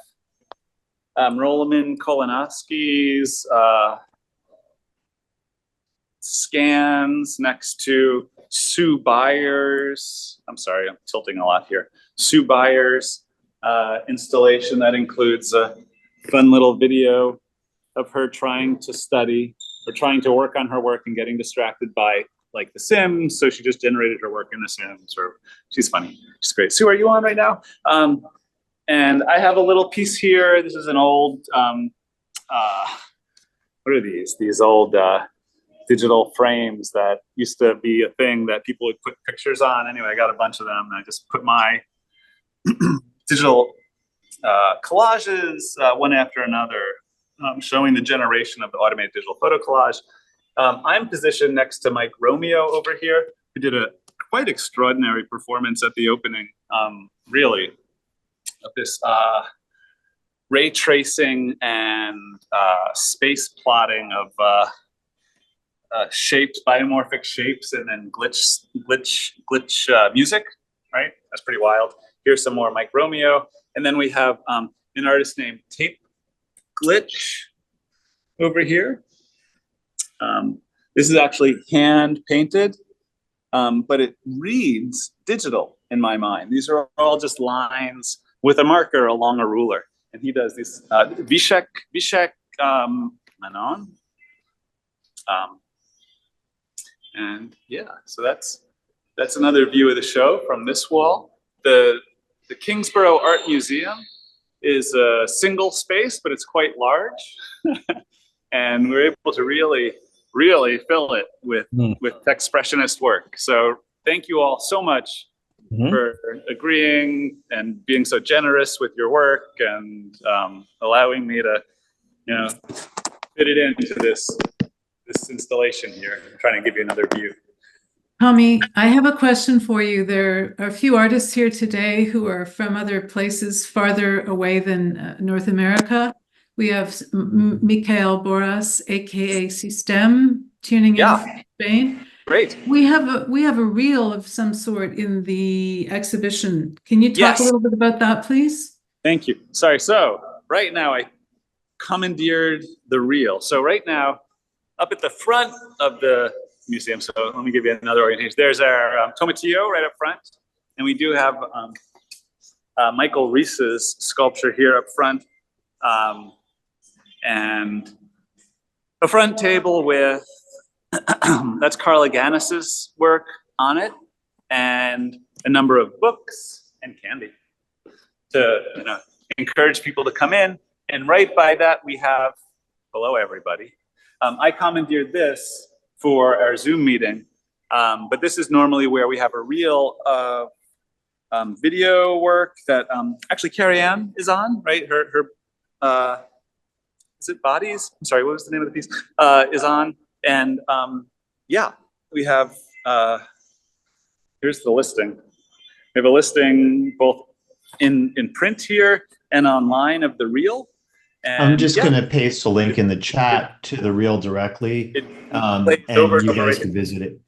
Roland Kolanowski's scans next to Sue Byers. I'm sorry, I'm tilting a lot here. Sue Byers installation that includes a fun little video of her trying to study or trying to work on her work and getting distracted by like The Sims. So she just generated her work in The Sims, or she's funny. She's great. Sue, are you on right now? And I have a little piece here. This is an old, what are these? These old digital frames that used to be a thing that people would put pictures on. Anyway, I got a bunch of them, and I just put my digital collages one after another, showing the generation of the automated digital photo collage. I'm positioned next to Mike Romeo over here, who did a quite extraordinary performance at the opening, really, of this ray tracing and space plotting of shapes, biomorphic shapes, and then glitch music, right? That's pretty wild. Here's some more Mike Romeo. And then we have an artist named Tape Glitch over here. This is actually hand painted, but it reads digital in my mind. These are all just lines with a marker along a ruler. And he does these Vishek Manon. And yeah, so that's another view of the show from this wall. The Kingsborough Art Museum is a single space, but it's quite large. And we're able to really fill it with Techspressionist work. So thank you all so much for agreeing and being so generous with your work and allowing me to, you know, fit it into this installation here. I'm trying to give you another view. Tommy, I have a question for you. There are a few artists here today who are from other places farther away than North America. We have Michael Boras, aka System, tuning in from Spain. Great. We have a reel of some sort in the exhibition. Can you talk a little bit about that, please? Thank you. Sorry. So right now I commandeered the reel. So right now, up at the front of the museum, so let me give you another orientation. There's our Tomatillo right up front, and we do have Michael Reese's sculpture here up front, and a front table with that's Carla Gannis's work on it, and a number of books and candy to encourage people to come in. And right by that we have, hello everybody. I commandeered this for our Zoom meeting, but this is normally where we have a reel of video work that actually Carrie Ann is on, right? Her is it Bodies? I'm sorry, what was the name of the piece? Is on, and yeah, we have, here's the listing. We have a listing both in print here and online of the reel. And I'm just going to paste a link in the chat to the reel directly, and you guys can visit it.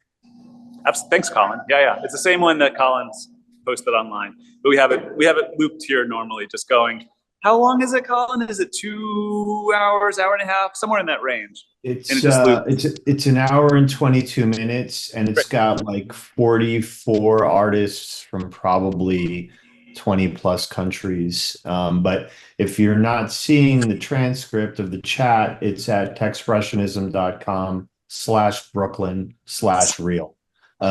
Thanks, Colin. Yeah. It's the same one that Colin's posted online, but we have it looped here normally, just going. How long is it, Colin? Is it 2 hours, hour and a half, somewhere in that range? It's an hour and 22 minutes, and it's got like 44 artists from probably 20 plus countries. But if you're not seeing the transcript of the chat, it's at techspressionism.com/Brooklyn/real.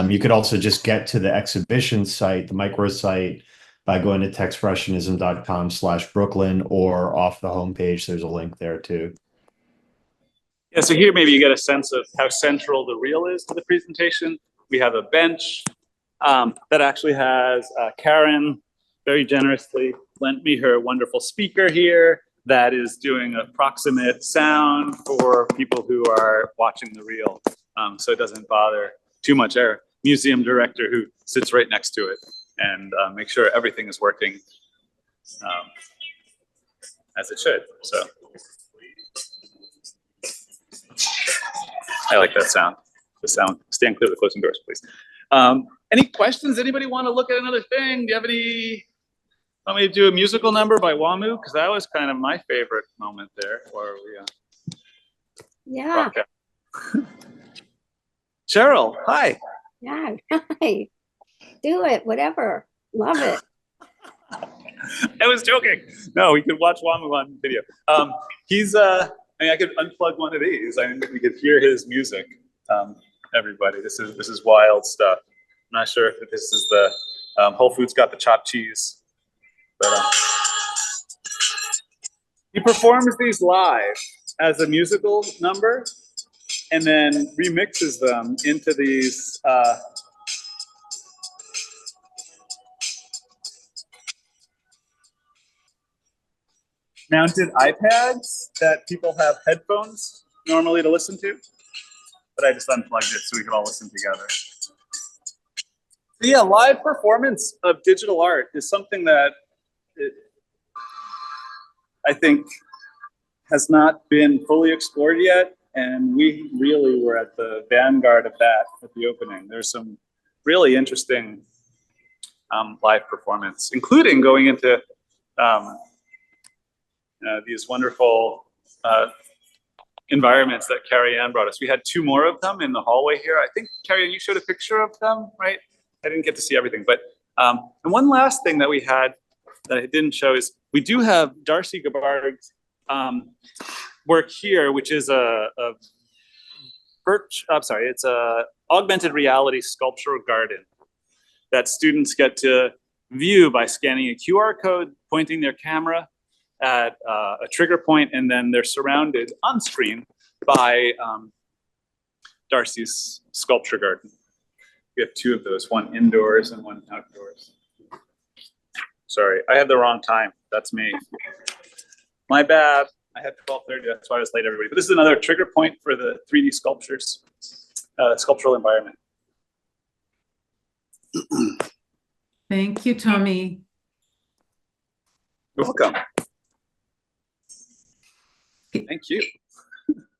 You could also just get to the exhibition site, the microsite, by going to techspressionism.com/Brooklyn, or off the homepage, there's a link there too. Yeah, so here maybe you get a sense of how central the reel is to the presentation. We have a bench that actually has Karen very generously lent me her wonderful speaker here that is doing a proximate sound for people who are watching the reel, so it doesn't bother too much our museum director who sits right next to it, and make sure everything is working as it should. So I like that sound. The sound. Stand clear of the closing doors, please. Any questions? Anybody want to look at another thing? Do you have any? Want me to do a musical number by Wamu? Because that was kind of my favorite moment there. Where we Yeah. Cheryl, hi. Yeah. Hi. Do it. Whatever. Love it. I was joking. No, we could watch Wamu on video. He's I mean, I could unplug one of these. I mean, we could hear his music. Everybody, this is wild stuff. I'm not sure if this is the Whole Foods got the chopped cheese, but he performs these live as a musical number, and then remixes them into these mounted iPads that people have headphones normally to listen to, but I just unplugged it so we could all listen together. So yeah, live performance of digital art is something that I think has not been fully explored yet, and we really were at the vanguard of that at the opening. There's some really interesting live performance, including going into these wonderful environments that Carrie Ann brought us. We had 2 more of them in the hallway here. I think, Carrie Ann, you showed a picture of them, right? I didn't get to see everything, but and one last thing that we had that I didn't show is we do have Darcy Goldberg's work here, which is it's a augmented reality sculptural garden that students get to view by scanning a QR code, pointing their camera at a trigger point, and then they're surrounded on screen by Darcy's sculpture garden. We have 2 of those, one indoors and one outdoors. Sorry, I had the wrong time. That's me. My bad. I had 12:30. That's why I was late, everybody. But this is another trigger point for the 3D sculptures, sculptural environment. Thank you, Tommy. You're welcome. Thank you.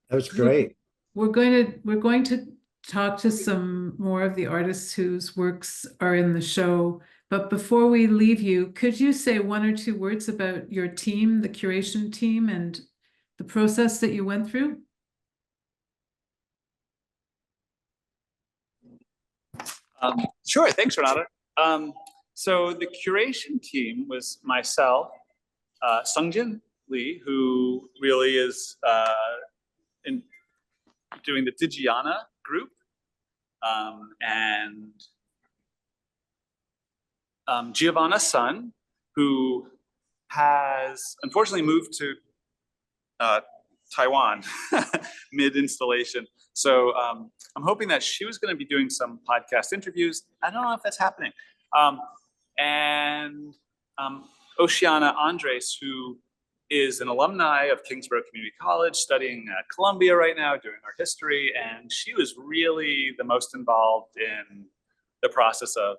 That was great. We're going to talk to some more of the artists whose works are in the show. But before we leave you, could you say 1 or 2 words about your team, the curation team, and the process that you went through? Sure. Thanks, Renata. So the curation team was myself, Seungjin Lee, who really is in doing the Giovanna group, and Giovanna's son, who has unfortunately moved to Taiwan mid-installation. So I'm hoping that she was going to be doing some podcast interviews. I don't know if that's happening. And Oceana Andries, who is an alumni of Kingsborough Community College, studying at Columbia right now, doing art history. And she was really the most involved in the process of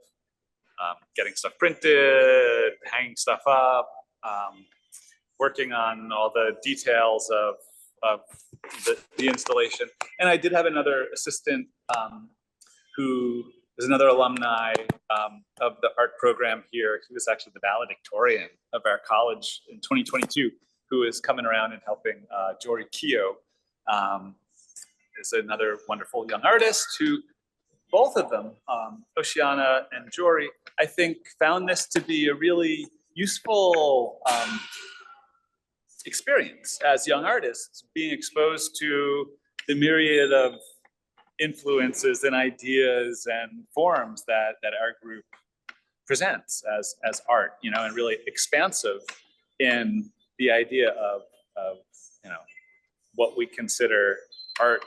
getting stuff printed, hanging stuff up, working on all the details of the installation. And I did have another assistant who is another alumni of the art program here. He was actually the valedictorian of our college in 2022, who is coming around and helping. Jory Keogh is another wonderful young artist who both of them, Oceana and Jory, I think found this to be a really useful experience as young artists, being exposed to the myriad of influences and ideas and forms that our group presents as art, you know, and really expansive in the idea of you know, what we consider art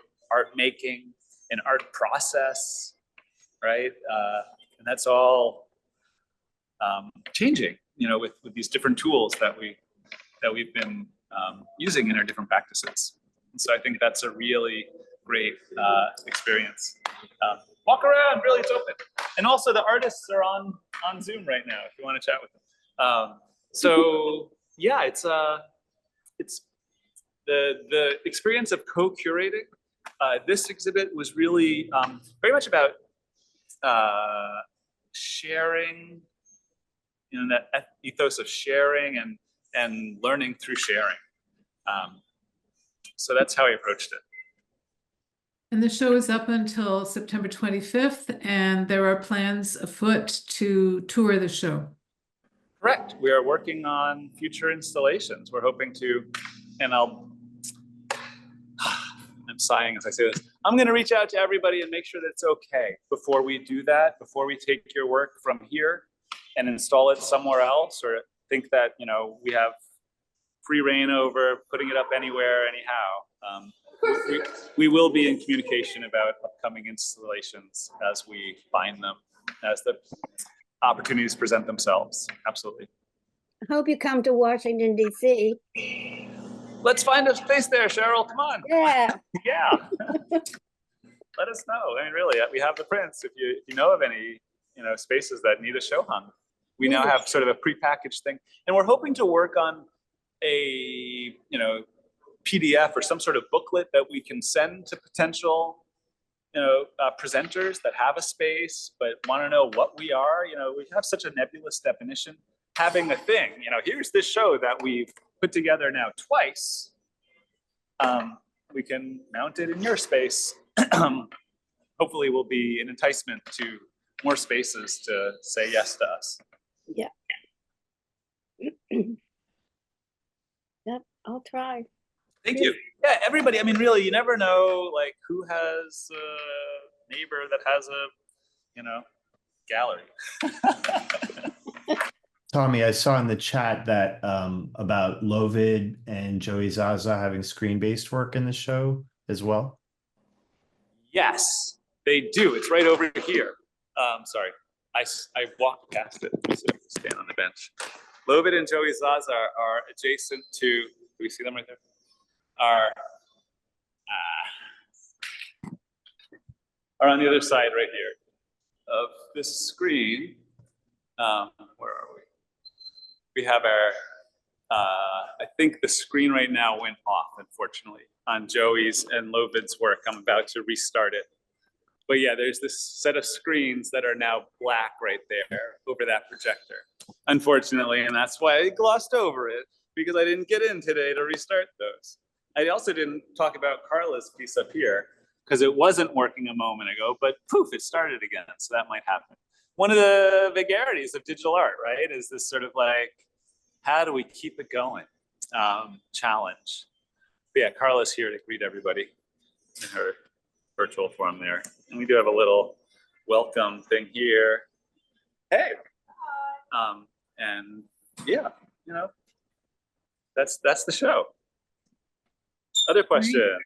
making, an art process, right? And that's all changing, you know, with these different tools that we've been using in our different practices. And so I think that's a really great experience. Walk around, really, it's open. And also the artists are on Zoom right now if you want to chat with them. So yeah, it's the experience of co-curating. This exhibit was really very much about sharing, you know, that ethos of sharing and learning through sharing. So that's how I approached it. And the show is up until September 25th, and there are plans afoot to tour the show. Correct. We are working on future installations. We're hoping to, and I'm sighing as I say this, I'm going to reach out to everybody and make sure that it's okay before we do that, before we take your work from here and install it somewhere else, or think that, you know, we have free reign over putting it up anywhere anyhow. We will be in communication about upcoming installations as we find them, as the opportunities present themselves. Absolutely. I hope you come to Washington, D.C. Let's find a space there, Cheryl. Come on. Yeah. Yeah. Let us know. I mean, really, we have the prints. If you know of any, you know, spaces that need a show hung, we now have sort of a prepackaged thing, and we're hoping to work on a, you know, PDF or some sort of booklet that we can send to potential, you know, presenters that have a space but want to know what we are. You know, we have such a nebulous definition. Having a thing, you know, here's this show that we've put together now twice. We can mount it in your space. Hopefully will be an enticement to more spaces to say yes to us. Yeah. Yep, I'll try. Thank you. Yeah, everybody. I mean, really, you never know, like, who has a neighbor that has a, you know, gallery. Tommy, I saw in the chat that about Lovid and Joey Zaza having screen-based work in the show as well. Yes, they do. It's right over here. Sorry, I walked past it. So stand on the bench. Lovid and Joey Zaza are adjacent to. Do we see them right there? Are on the other side right here of this screen. Where are we? We have our, I think the screen right now went off, unfortunately, on Joey's and Lovid's work. I'm about to restart it. But yeah, there's this set of screens that are now black right there over that projector, unfortunately. And that's why I glossed over it, because I didn't get in today to restart those. I also didn't talk about Carla's piece up here because it wasn't working a moment ago, but poof, it started again. So that might happen. One of the vagaries of digital art, right, is this sort of like, how do we keep it going challenge. But yeah, Carla's here to greet everybody in her virtual form there. And we do have a little welcome thing here. Hey. And yeah, you know, that's the show. Other question.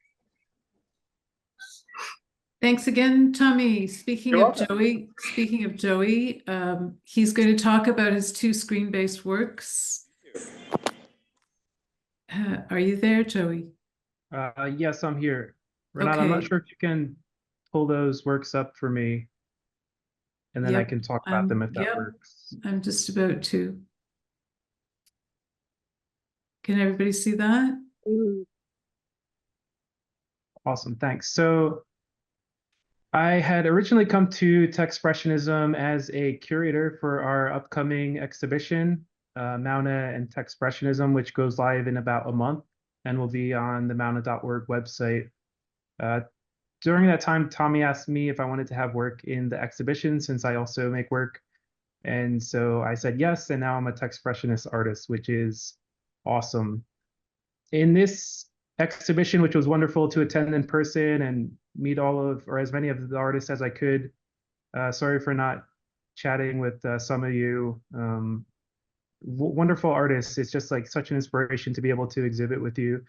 Thanks again, Tommy. Speaking You're of Joey, he's going to talk about his two screen-based works. Are you there, Joey? Yes, I'm here. Renata, I'm not sure if you can pull those works up for me, and then I can talk about them if that works. I'm just about to. Can everybody see that? Awesome, thanks. So I had originally come to Techspressionism as a curator for our upcoming exhibition, Mauna and Techspressionism, which goes live in about a month and will be on the mauna.org website. during that time, Tommy asked me if I wanted to have work in the exhibition since I also make work. And so I said yes, and now I'm a Techspressionist artist, which is awesome. In this exhibition, which was wonderful to attend in person and meet all of, or as many of the artists as I could. Sorry for not chatting with some of you. Wonderful artists. It's just like such an inspiration to be able to exhibit with you.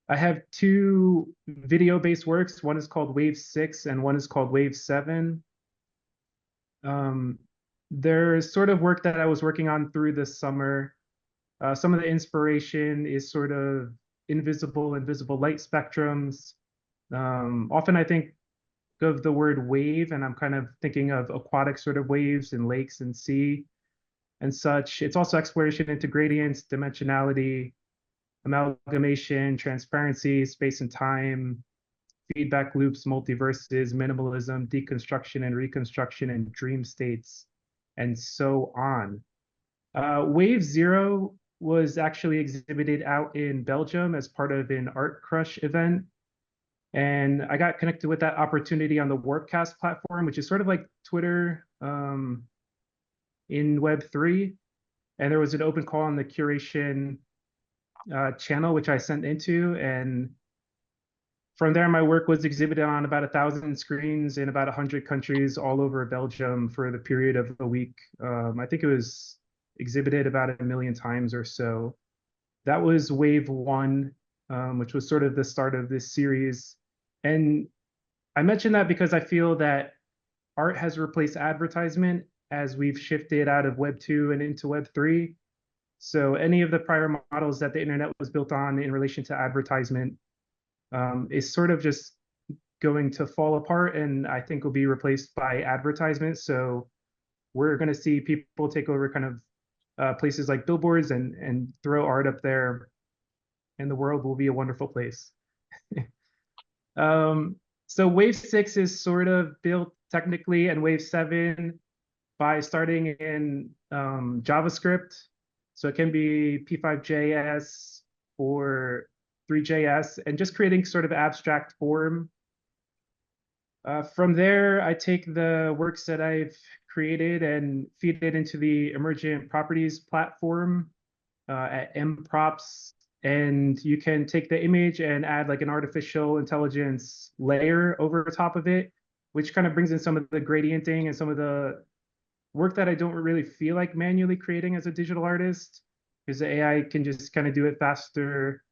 I have two video-based works. One is called Wave 6 and one is called Wave 7. There's sort of work that I was working on through the summer. Some of the inspiration is sort of invisible light spectrums. Often I think of the word wave and I'm kind of thinking of aquatic sort of waves in lakes and sea and such. It's also exploration into gradients, dimensionality, amalgamation, transparency, space and time, feedback loops, multiverses, minimalism, deconstruction and reconstruction, and dream states, and so on. Wave 0 was actually exhibited out in Belgium as part of an Art Crush event. And I got connected with that opportunity on the Warpcast platform, which is sort of like Twitter in Web3. And there was an open call on the curation channel, which I sent into. And from there, my work was exhibited on about 1,000 screens in about 100 countries all over Belgium for the period of a week. I think it was exhibited about 1 million times or so. That was Wave 1, which was sort of the start of this series. And I mention that because I feel that art has replaced advertisement as we've shifted out of Web 2 and into Web 3. So any of the prior models that the internet was built on in relation to advertisement is sort of just going to fall apart, and I think will be replaced by advertisement. So we're going to see people take over kind of places like billboards and throw art up there, and the world will be a wonderful place. So Wave 6 is sort of built technically, and Wave 7 by starting in JavaScript. So it can be P5.js or 3.js, and just creating sort of abstract form. From there, I take the works that I've created and feed it into the emergent properties platform at mprops. And you can take the image and add like an artificial intelligence layer over top of it, which kind of brings in some of the gradienting and some of the work that I don't really feel like manually creating as a digital artist, because the AI can just kind of do it faster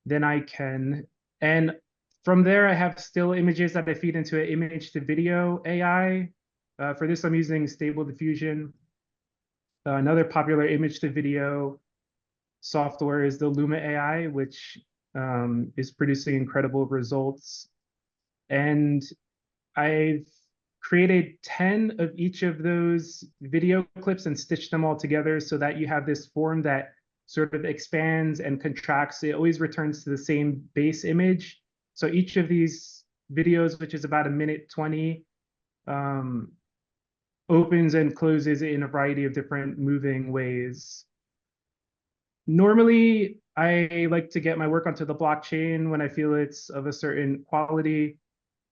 than I can. And from there, I have still images that I feed into an image to video AI. For this, I'm using Stable Diffusion. Another popular image to video software is the Luma AI, which is producing incredible results. And I've created 10 of each of those video clips and stitched them all together so that you have this form that sort of expands and contracts. It always returns to the same base image. So each of these videos, which is about 1:20, opens and closes in a variety of different moving ways. Normally, I like to get my work onto the blockchain when I feel it's of a certain quality.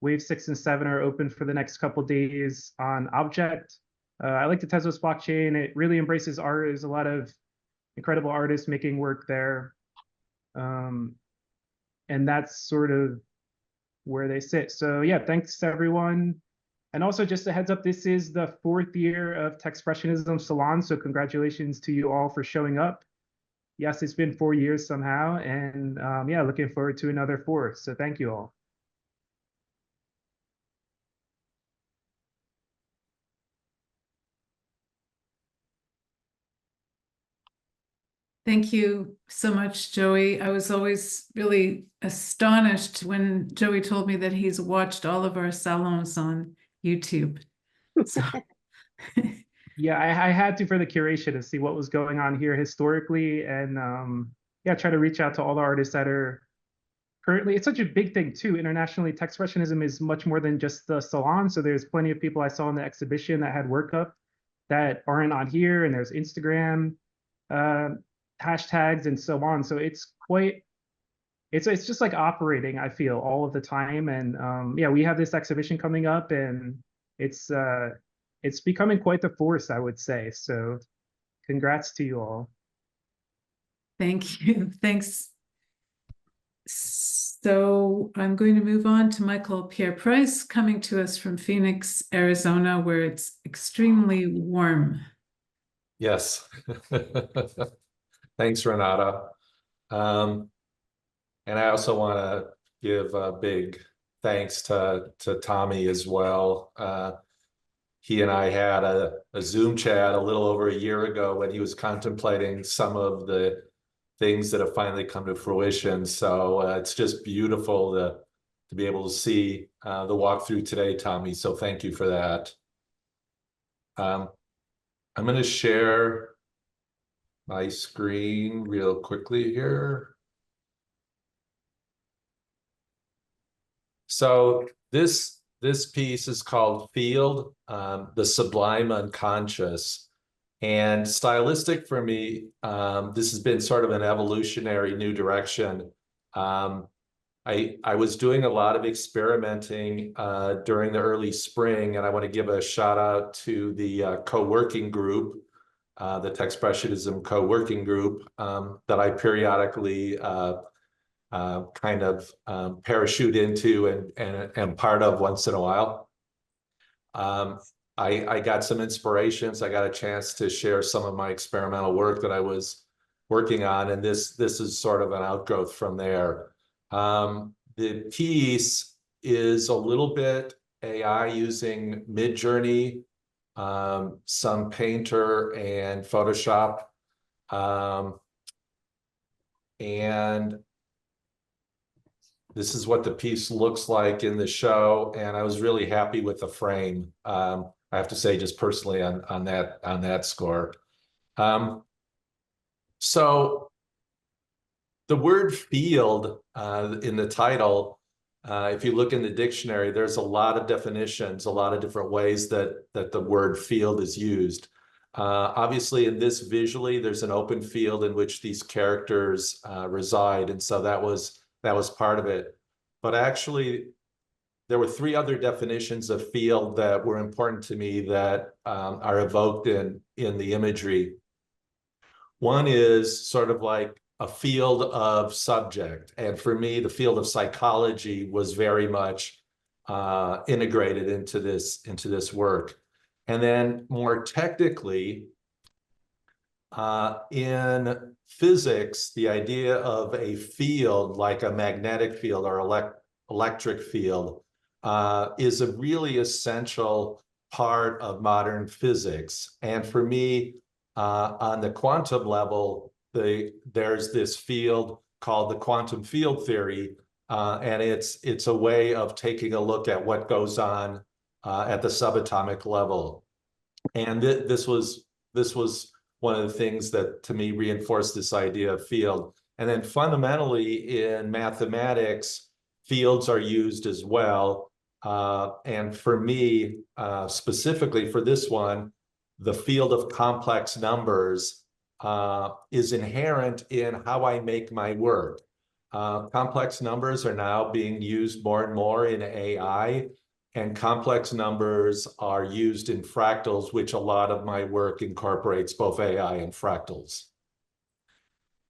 Wave 6 and 7 are open for the next couple days on Object. I like the Tezos blockchain. It really embraces art. There's a lot of incredible artists making work there. And that's sort of where they sit. So yeah, thanks to everyone. And also just a heads up, this is the 4th year of Techspressionism Salon. So congratulations to you all for showing up. Yes, it's been 4 years somehow. And yeah, looking forward to another 4. So thank you all. Thank you so much, Joey. I was always really astonished when Joey told me that he's watched all of our salons on YouTube. So. Yeah, I had to for the curation to see what was going on here historically, and yeah, try to reach out to all the artists that are currently. It's such a big thing too. Internationally, Techspressionism is much more than just the salon. So there's plenty of people I saw in the exhibition that had work up that aren't on here, and there's Instagram hashtags and so on. So it's quite it's just like operating, I feel, all of the time. And yeah, we have this exhibition coming up, and it's becoming quite the force, I would say. So congrats to you all. Thank you. Thanks. So I'm going to move on to Michael Pierre Price, coming to us from Phoenix, Arizona, where it's extremely warm. Yes. Thanks, Renata. And I also want to give a big thanks to Tommy as well. He and I had a Zoom chat a little over a year ago when he was contemplating some of the things that have finally come to fruition. So it's just beautiful to be able to see the walkthrough today, Tommy. So thank you for that. I'm going to share my screen real quickly here. So this piece is called Field, the Sublime Unconscious. And stylistic for me, this has been sort of an evolutionary new direction. I was doing a lot of experimenting during the early spring, and I want to give a shout out to the co-working group, the Techspressionism co-working group that I periodically kind of parachute into and part of once in a while. I got some inspirations. I got a chance to share some of my experimental work that I was working on, and this is sort of an outgrowth from there. The piece is a little bit AI using Midjourney, some Painter and Photoshop, and this is what the piece looks like in the show, and I was really happy with the frame. I have to say, just personally on that score. So the word field in the title, if you look in the dictionary, there's a lot of definitions, a lot of different ways that the word field is used. Obviously, in this visually, there's an open field in which these characters reside, and so that was part of it. But actually, there were three other definitions of field that were important to me that are evoked in the imagery. One is sort of like a field of subject. And for me, the field of psychology was very much integrated into this work. And then more technically, in physics, the idea of a field like a magnetic field or electric field is a really essential part of modern physics. And for me, on the quantum level, there's this field called the quantum field theory, and it's a way of taking a look at what goes on at the subatomic level. And this was one of the things that, to me, reinforced this idea of field. And then fundamentally in mathematics, fields are used as well. And for me, specifically for this one, the field of complex numbers is inherent in how I make my work. Complex numbers are now being used more and more in AI, and complex numbers are used in fractals, which a lot of my work incorporates both AI and fractals.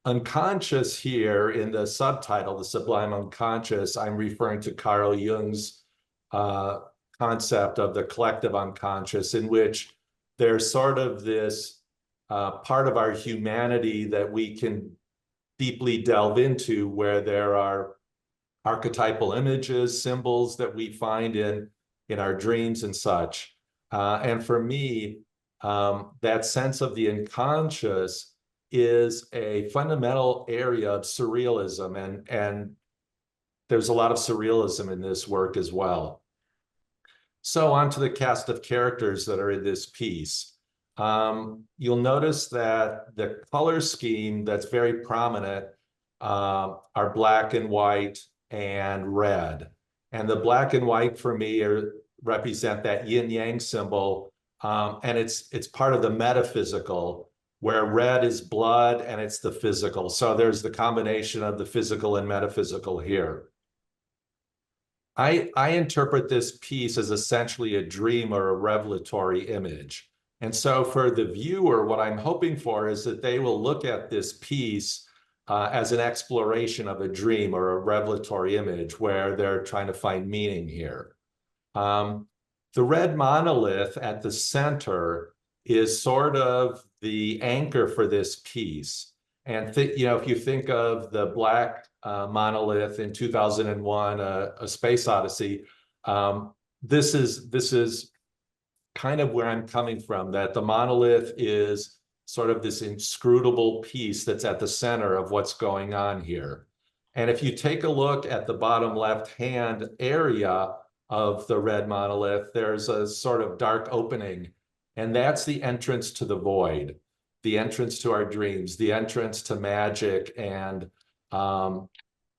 Unconscious here in the subtitle, the sublime unconscious, I'm referring to Carl Jung's concept of the collective unconscious, in which there's sort of this part of our humanity that we can deeply delve into, where there are archetypal images, symbols that we find in our dreams and such. And for me, that sense of the unconscious is a fundamental area of surrealism, and there's a lot of surrealism in this work as well. So on to the cast of characters that are in this piece. You'll notice that the color scheme that's very prominent are black and white and red. And the black and white for me represent that yin-yang symbol, and it's part of the metaphysical. where red is blood and it's the physical. So there's the combination of the physical and metaphysical here. I interpret this piece as essentially a dream or a revelatory image. And so for the viewer, what I'm hoping for is that they will look at this piece as an exploration of a dream or a revelatory image where they're trying to find meaning here. The red monolith at the center is sort of the anchor for this piece. And you know, if you think of the black monolith in 2001, A Space Odyssey, this is kind of where I'm coming from, that the monolith is sort of this inscrutable piece that's at the center of what's going on here. And if you take a look at the bottom left-hand area of the red monolith, there's a sort of dark opening, and that's the entrance to the void, the entrance to our dreams, the entrance to magic and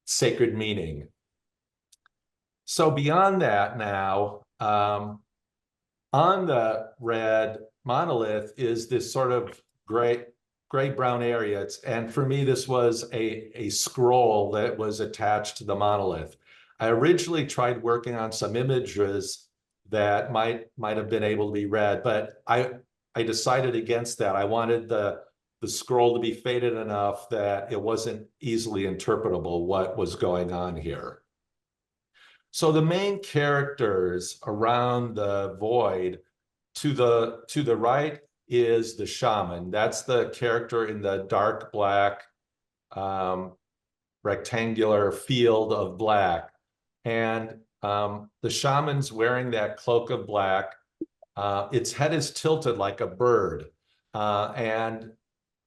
sacred meaning. So beyond that now, on the red monolith is this sort of gray-brown area. And for me, this was a scroll that was attached to the monolith. I originally tried working on some images that might have been able to be read, but I decided against that. I wanted the scroll to be faded enough that it wasn't easily interpretable what was going on here. So the main characters around the void, to the right is the shaman. That's the character in the dark black rectangular field of black. And the shaman's wearing that cloak of black. Its head is tilted like a bird. And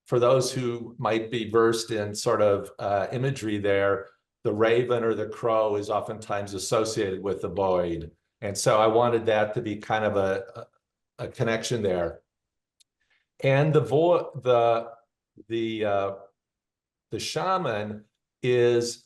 for those who might be versed in sort of imagery there, the raven or the crow is oftentimes associated with the void. And so I wanted that to be kind of a connection there. And the shaman is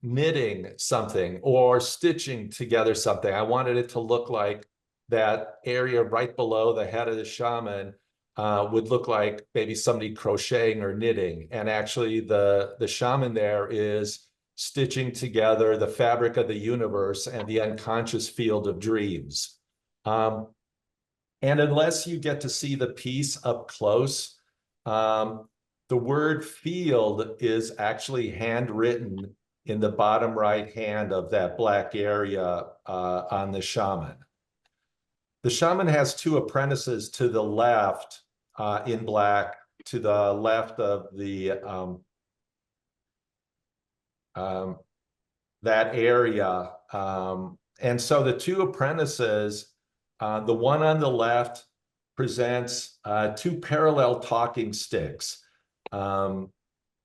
knitting something or stitching together something. I wanted it to look like that area right below the head of the shaman would look like maybe somebody crocheting or knitting. And actually the shaman there is stitching together the fabric of the universe and the unconscious field of dreams. And unless you get to see the piece up close, the word field is actually handwritten in the bottom right hand of that black area on the shaman. The shaman has two apprentices to the left in black, to the left of the that area. And so the two apprentices, the one on the left presents two parallel talking sticks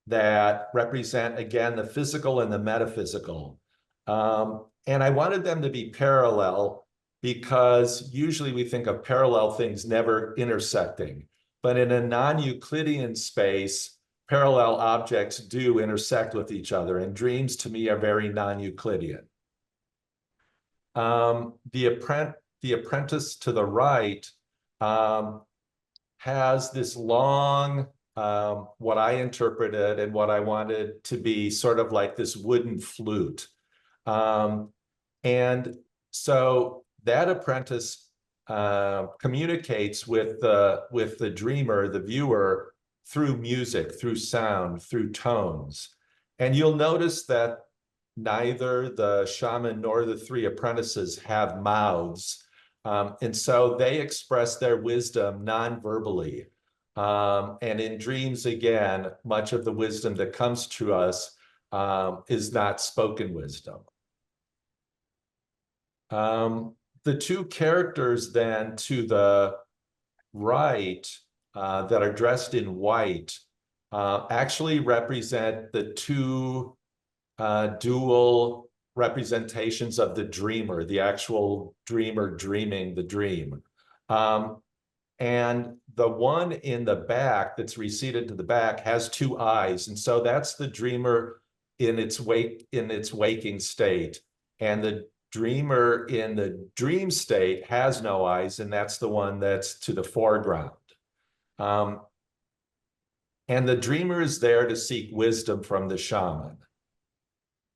that represent, again, the physical and the metaphysical. And I wanted them to be parallel because usually we think of parallel things never intersecting. But in a non-Euclidean space, parallel objects do intersect with each other, and dreams to me are very non-Euclidean. The apprentice to the right has this long, what I interpreted and what I wanted to be sort of like this wooden flute. And so that apprentice communicates with the dreamer, the viewer, through music, through sound, through tones. And you'll notice that neither the shaman nor the three apprentices have mouths. And so they express their wisdom non-verbally. And in dreams, again, much of the wisdom that comes to us is not spoken wisdom. The two characters then to the right that are dressed in white actually represent the two dual representations of the dreamer, the actual dreamer dreaming the dream. And the one in the back that's receded to the back has two eyes. And so that's the dreamer in its waking state. And the dreamer in the dream state has no eyes, and that's the one that's to the foreground. and the dreamer is there to seek wisdom from the shaman.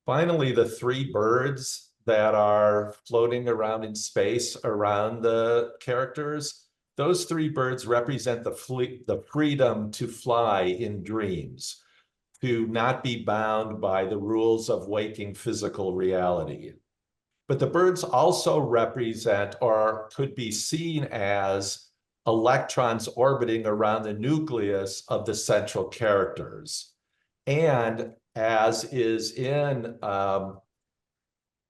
Finally, the three birds that are floating around in space around the characters, those three birds represent the freedom to fly in dreams, to not be bound by the rules of waking physical reality. But the birds also represent, or could be seen as, electrons orbiting around the nucleus of the central characters. And as is in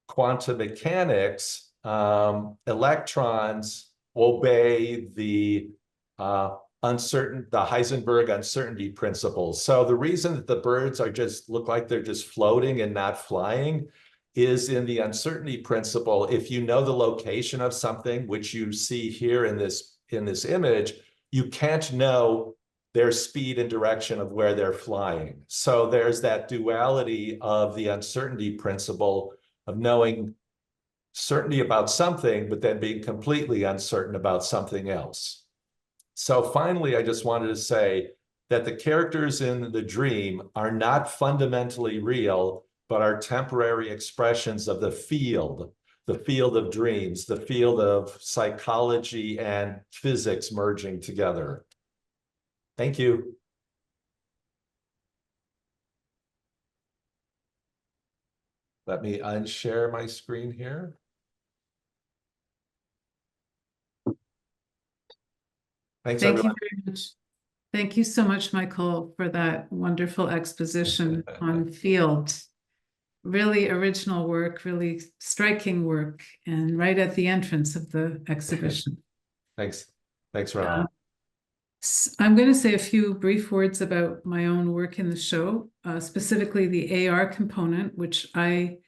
quantum mechanics, electrons obey the Heisenberg uncertainty principles. So the reason that the birds are look like they're just floating and not flying is in the uncertainty principle. If you know the location of something, which you see here in this image, you can't know their speed and direction of where they're flying. So there's that duality of the uncertainty principle of knowing certainty about something, but then being completely uncertain about something else. So finally, I just wanted to say that the characters in the dream are not fundamentally real, but are temporary expressions of the field of dreams, the field of psychology and physics merging together. Thank you. Let me unshare my screen here. Thanks, Thank everyone. you very much. Thank you so much, Michael, for that wonderful exposition on field. Really original work, really striking work, and right at the entrance of the exhibition. Thanks, Renata. I'm going to say a few brief words about my own work in the show, specifically the AR component, which I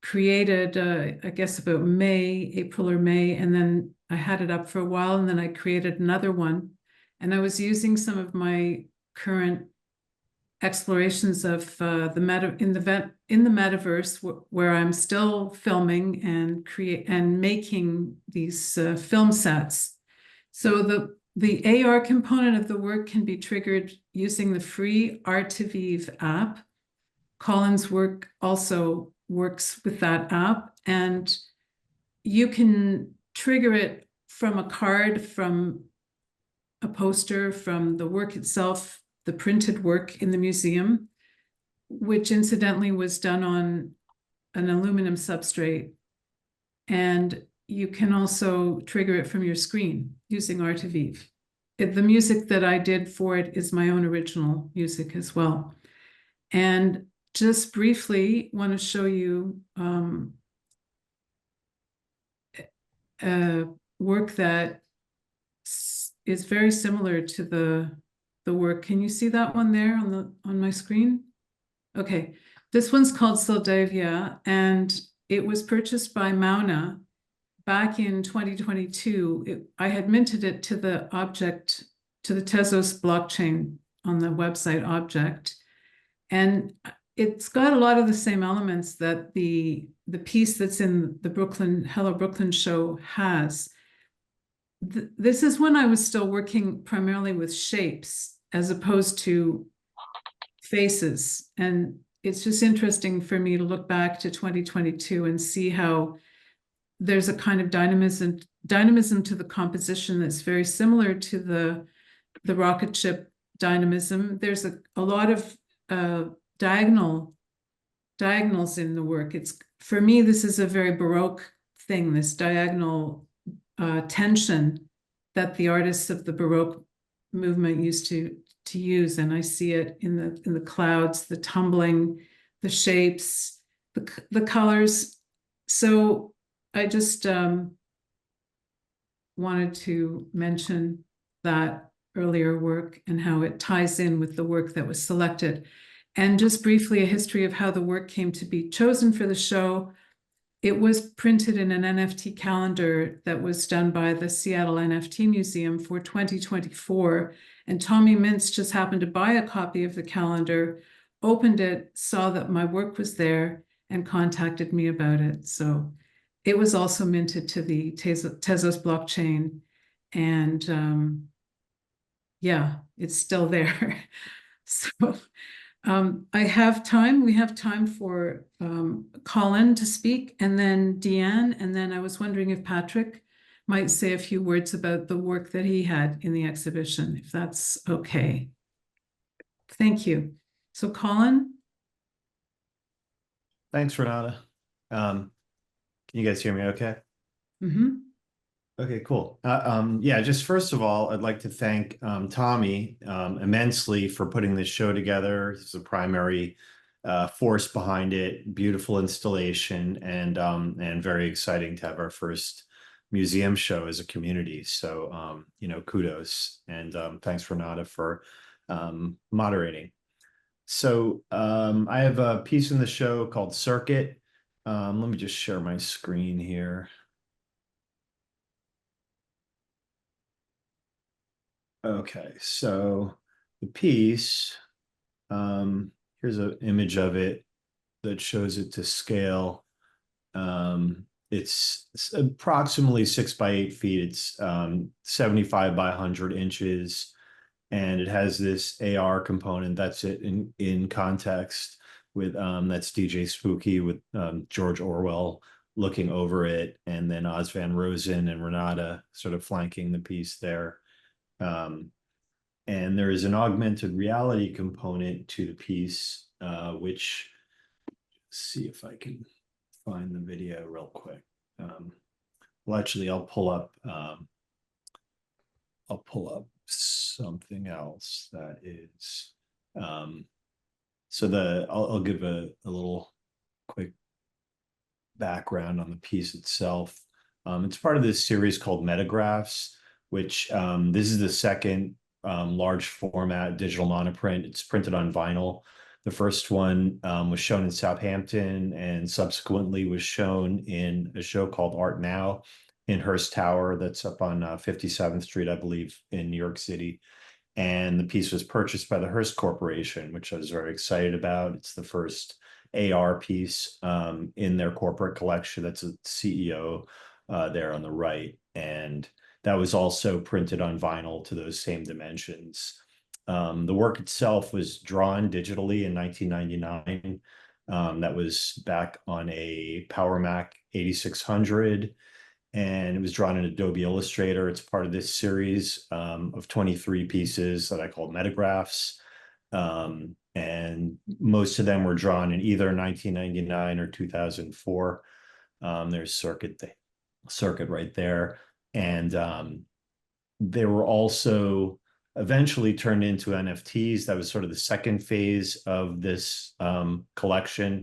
created, I guess about April or May, and then I had it up for a while, and then I created another one. And I was using some of my current explorations of in the metaverse, where I'm still filming and making these film sets. So the AR component of the work can be triggered using the free Art2Vive app. Colin's work also works with that app, and you can trigger it from a card, from a poster, from the work itself, the printed work in the museum, which incidentally was done on an aluminum substrate. And you can also trigger it from your screen using Art2Vive. The music that I did for it is my own original music as well. And just briefly want to show you work that is very similar to the work. Can you see that one there on my screen? Okay, this one's called Soldavia, and it was purchased by Mauna back in 2022. I had minted it to the Tezos blockchain on the website Object, and it's got a lot of the same elements that the piece that's in the Hello Brooklyn show has. This is when I was still working primarily with shapes as opposed to faces. And it's just interesting for me to look back to 2022 and see how there's a kind of dynamism to the composition that's very similar to the rocket ship dynamism. There's a lot of diagonals in the work. For me, this is a very Baroque thing, this diagonal tension that the artists of the Baroque movement used to use, and I see it in the clouds, the tumbling, the shapes, the colors. So I just wanted to mention that earlier work and how it ties in with the work that was selected. And just briefly, a history of how the work came to be chosen for the show. It was printed in an NFT calendar that was done by the Seattle NFT Museum for 2024. And Tommy Mintz just happened to buy a copy of the calendar, opened it, saw that my work was there, and contacted me about it. So it was also minted to the Tezos blockchain. And yeah, it's still there. So I have time. We have time for Colin to speak, and then Deann, and then I was wondering if Patrick might say a few words about the work that he had in the exhibition, if that's okay. Thank you. So Colin? Thanks, Renata. Can you guys hear me okay? Mm-hmm. Okay, cool. Yeah, just first of all, I'd like to thank Tommy immensely for putting this show together. He's the primary force behind it. Beautiful installation, and very exciting to have our first museum show as a community. So, you know, kudos, and thanks, Renata, for moderating. So I have a piece in the show called Circuit. Let me just share my screen here. Okay, so the piece, here's an image of it that shows it to scale. It's approximately 6 by 8 feet. It's 75 by 100 inches. And it has this AR component. That's it in context with, that's DJ Spooky with George Orwell looking over it. And then Oz Van Rosen and Renata sort of flanking the piece there. And there is an augmented reality component to the piece, which, see if I can find the video real quick. Well, actually, I'll pull up something else that is, so I'll give a little quick background on the piece itself. It's part of this series called Metagraphs, which this is the second large format digital monoprint. It's printed on vinyl. The first one was shown in Southampton and subsequently was shown in a show called Art Now in Hearst Tower that's up on 57th Street, I believe, in New York City. And the piece was purchased by the Hearst Corporation, which I was very excited about. It's the first AR piece in their corporate collection. That's a CEO there on the right. And that was also printed on vinyl to those same dimensions. The work itself was drawn digitally in 1999. That was back on a Power Mac 8600, and it was drawn in Adobe Illustrator. It's part of this series of 23 pieces that I call Metagraphs. And most of them were drawn in either 1999 or 2004. There's Circuit right there. And they were also eventually turned into NFTs. That was sort of the second phase of this collection.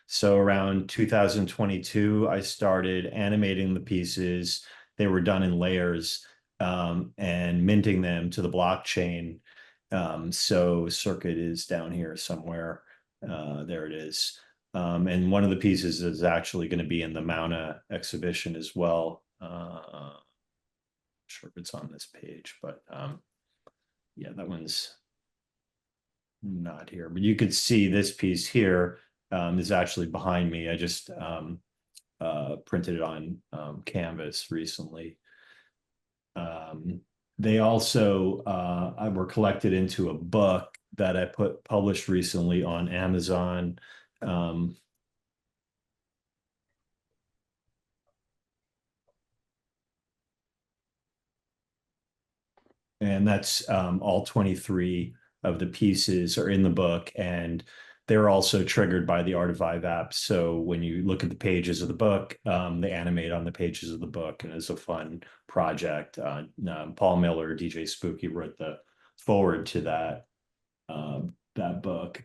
So around 2022, I started animating the pieces. They were done in layers and minting them to the blockchain. So Circuit is down here somewhere. There it is. And one of the pieces is actually going to be in the Mauna exhibition as well. Not sure if it's on this page, but yeah, that one's not here. But you could see this piece here is actually behind me. I just printed it on canvas recently. They also were collected into a book that I published recently on Amazon. And that's all 23 of the pieces are in the book, and they're also triggered by the Art of Vive app. So when you look at the pages of the book, they animate on the pages of the book, and it's a fun project. Paul Miller, DJ Spooky, wrote the forward to that book.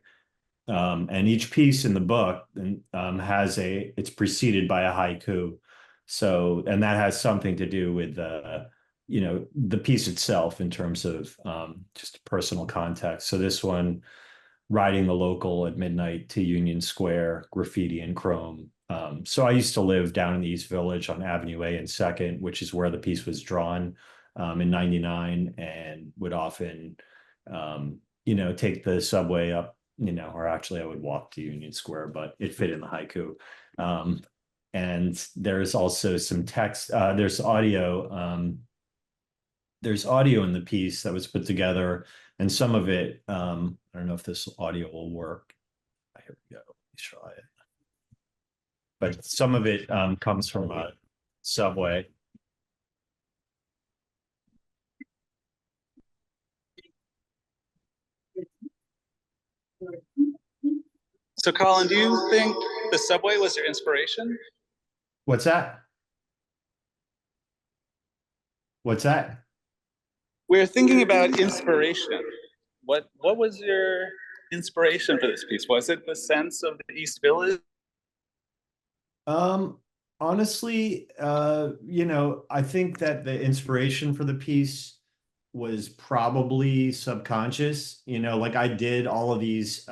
And each piece in the book it's preceded by a haiku. So, and that has something to do with you know, the piece itself in terms of just personal context. So this one, riding the local at midnight to Union Square, graffiti and chrome. So I used to live down in the East Village on Avenue A and 2nd, which is where the piece was drawn in 99, and would often, you know, take the subway up, you know, or actually I would walk to Union Square, but it fit in the haiku. And there's also some text, there's audio there's audio in the piece that was put together, and some of it, I don't know if this audio will work. Here we go. Let's try it. But some of it comes from a subway. So Colin, do you think the subway was your inspiration? What's that? What's that? We're thinking about inspiration. What was your inspiration for this piece? Was it the sense of the East Village? Honestly, you know, I think that the inspiration for the piece was probably subconscious. You know, like I did all of these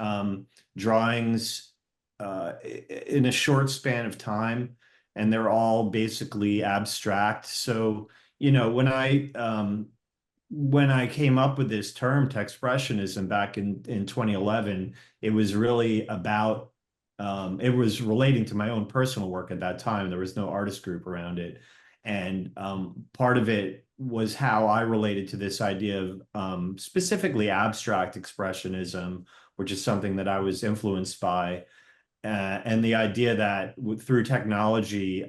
drawings in a short span of time, and they're all basically abstract. So, you know, when I came up with this term Techspressionism back in 2011, it was really about it was relating to my own personal work at that time. There was no artist group around it. And part of it was how I related to this idea of specifically abstract expressionism, which is something that I was influenced by. And the idea that through technology,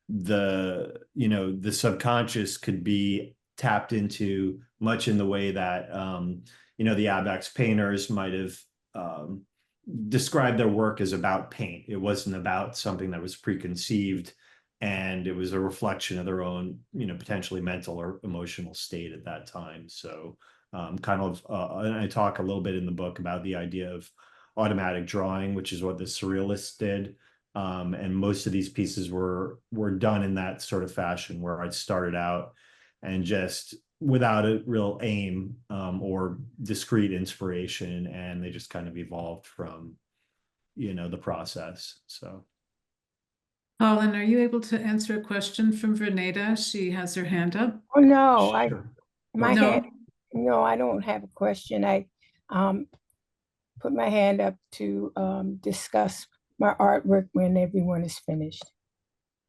the subconscious could be tapped into much in the way that, the Abex painters might have described their work as about paint. It wasn't about something that was preconceived, and it was a reflection of their own, potentially mental or emotional state at that time. So and I talk a little bit in the book about the idea of automatic drawing, which is what the surrealists did. And most of these pieces were done in that sort of fashion, where I'd started out and just without a real aim or discrete inspiration, and they just kind of evolved from, the process. So. Colin, are you able to answer a question from Verneda? She has her hand up. Oh, no, Sure. no, I don't have a question. I put my hand up to discuss my artwork when everyone is finished.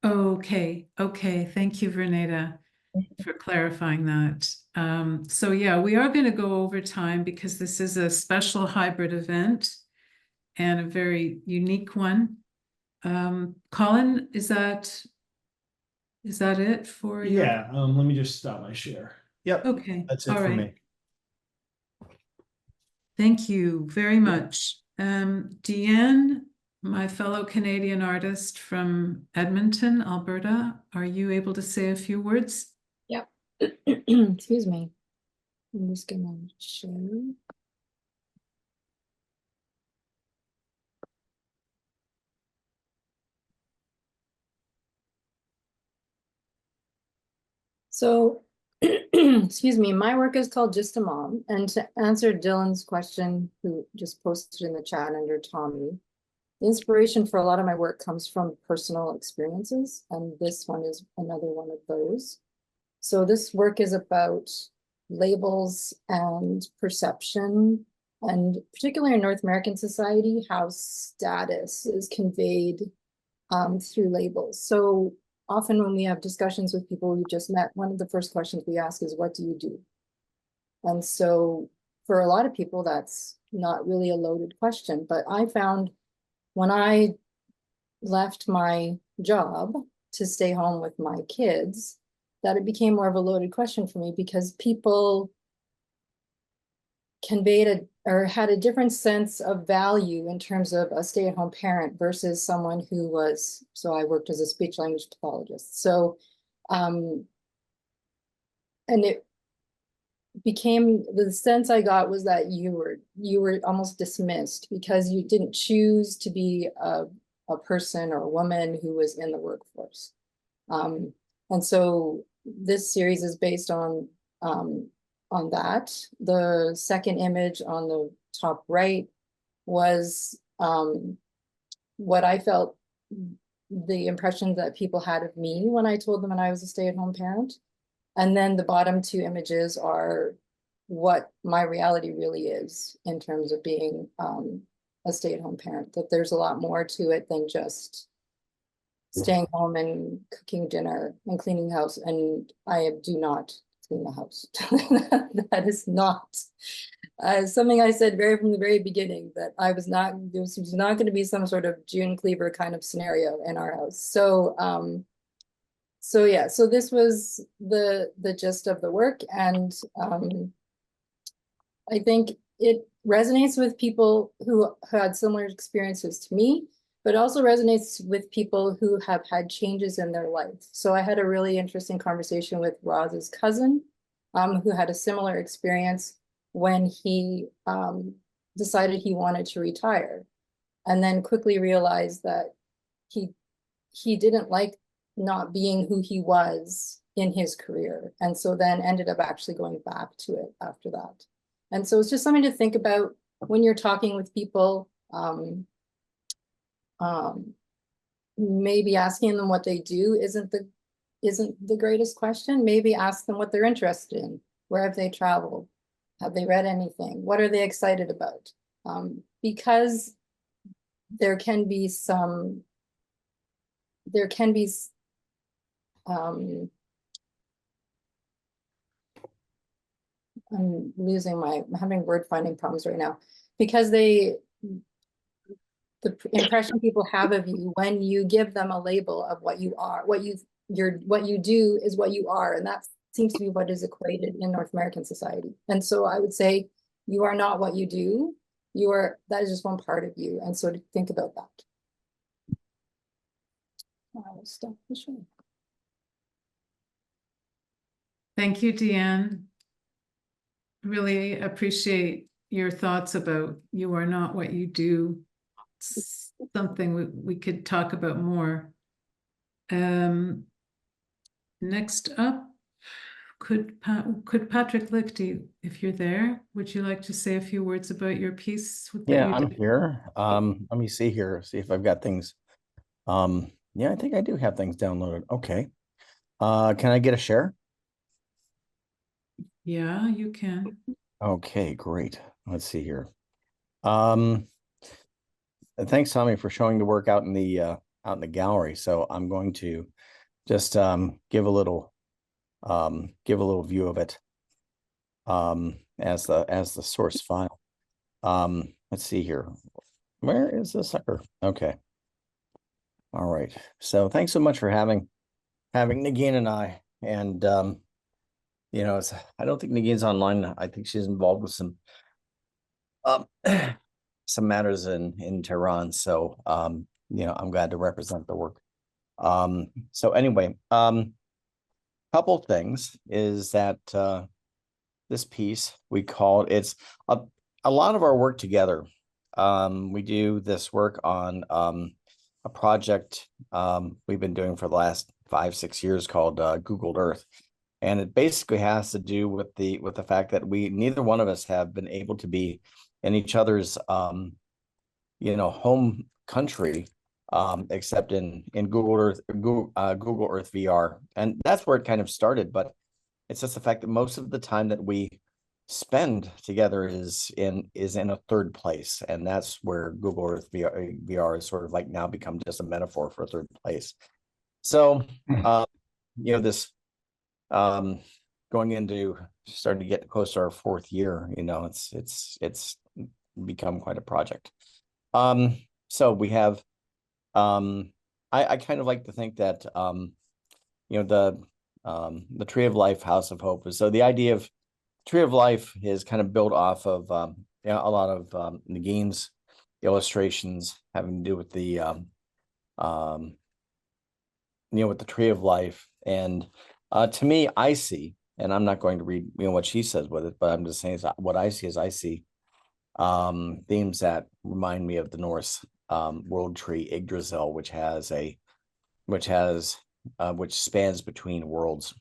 Okay. Thank you, Verneda, for clarifying that. So yeah, we are going to go over time because this is a special hybrid event and a very unique one. Colin, is that it for you? Yeah, let me just stop my share. Yep. Okay. That's it for me. Thank you very much. Deann, my fellow Canadian artist from Edmonton, Alberta, are you able to say a few words? Yep. Excuse me. I'm just gonna share. So, excuse me, my work is called Just a Mom. And to answer Dylan's question, who just posted in the chat under Tommy, the inspiration for a lot of my work comes from personal experiences. And this one is another one of those. So this work is about labels and perception, and particularly in North American society, how status is conveyed through labels. So often when we have discussions with people we've just met, one of the first questions we ask is, what do you do? And so for a lot of people, that's not really a loaded question. But I found when I left my job to stay home with my kids, that it became more of a loaded question for me, because people conveyed or had a different sense of value in terms of a stay-at-home parent versus someone who was, so I worked as a speech language pathologist. So, and it became, the sense I got was that you were almost dismissed because you didn't choose to be a person or a woman who was in the workforce. And so this series is based on that. The second image on the top right was what I felt the impression that people had of me when I told them when I was a stay-at-home parent. And then the bottom two images are what my reality really is in terms of being a stay-at-home parent, that there's a lot more to it than just staying home and cooking dinner and cleaning the house. And I do not clean the house. That is not something I said from the very beginning, that this was not going to be some sort of June Cleaver kind of scenario in our house. So, so yeah, so this was the gist of the work. And I think it resonates with people who had similar experiences to me, but also resonates with people who have had changes in their life. So I had a really interesting conversation with Roz's cousin, who had a similar experience when he decided he wanted to retire, and then quickly realized that he didn't like not being who he was in his career. And so then ended up actually going back to it after that. And so it's just something to think about when you're talking with people. Maybe asking them what they do isn't the greatest question. Maybe ask them what they're interested in. Where have they traveled? Have they read anything? What are they excited about? Because there can be I'm having word finding problems right now, because the impression people have of you when you give them a label of what you are, what you do is what you are. And that seems to be what is equated in North American society. And so I would say you are not what you do. That is just one part of you. And so to think about that. I will stop the show. Thank you, Deann. Really appreciate your thoughts about you are not what you do. It's something we could talk about more. Next up, could Patrick Lichty, if you're there, would you like to say a few words about your piece? Yeah, I'm here. Let me see if I've got things. Yeah, I think I do have things downloaded. Okay. Can I get a share? Yeah, you can. Okay, great. Let's see here. Thanks, Tommy, for showing the work out in the gallery. So I'm going to just give a little view of it as the source file. Let's see here. Where is the sucker? Okay. All right. So thanks so much for having Nagin and I. And you know, I don't think Nagin's online. I think she's involved with some matters in Tehran. So you know, I'm glad to represent the work. So anyway, couple things is that this piece we call it's a lot of our work together. We do this work on a project we've been doing for the last 5-6 years called Googled Earth. And it basically has to do with the fact that neither one of us have been able to be in each other's you know, home country except in Google Earth VR. And that's where it kind of started. But it's just the fact that most of the time that we spend together is in a third place, and that's where Google Earth VR is sort of like now become just a metaphor for a third place. So you know, this going into starting to get close to our 4th year, you know, it's become quite a project. So we have I kind of like to think that you know, the Tree of Life, House of Hope. So the idea of Tree of Life is kind of built off of you know, a lot of Nagin's illustrations having to do with the you know, with the Tree of Life. And to me, I see, and I'm not going to read, you know, what she says with it, but I'm just saying what I see is I see themes that remind me of the Norse world tree Yggdrasil, which spans between worlds.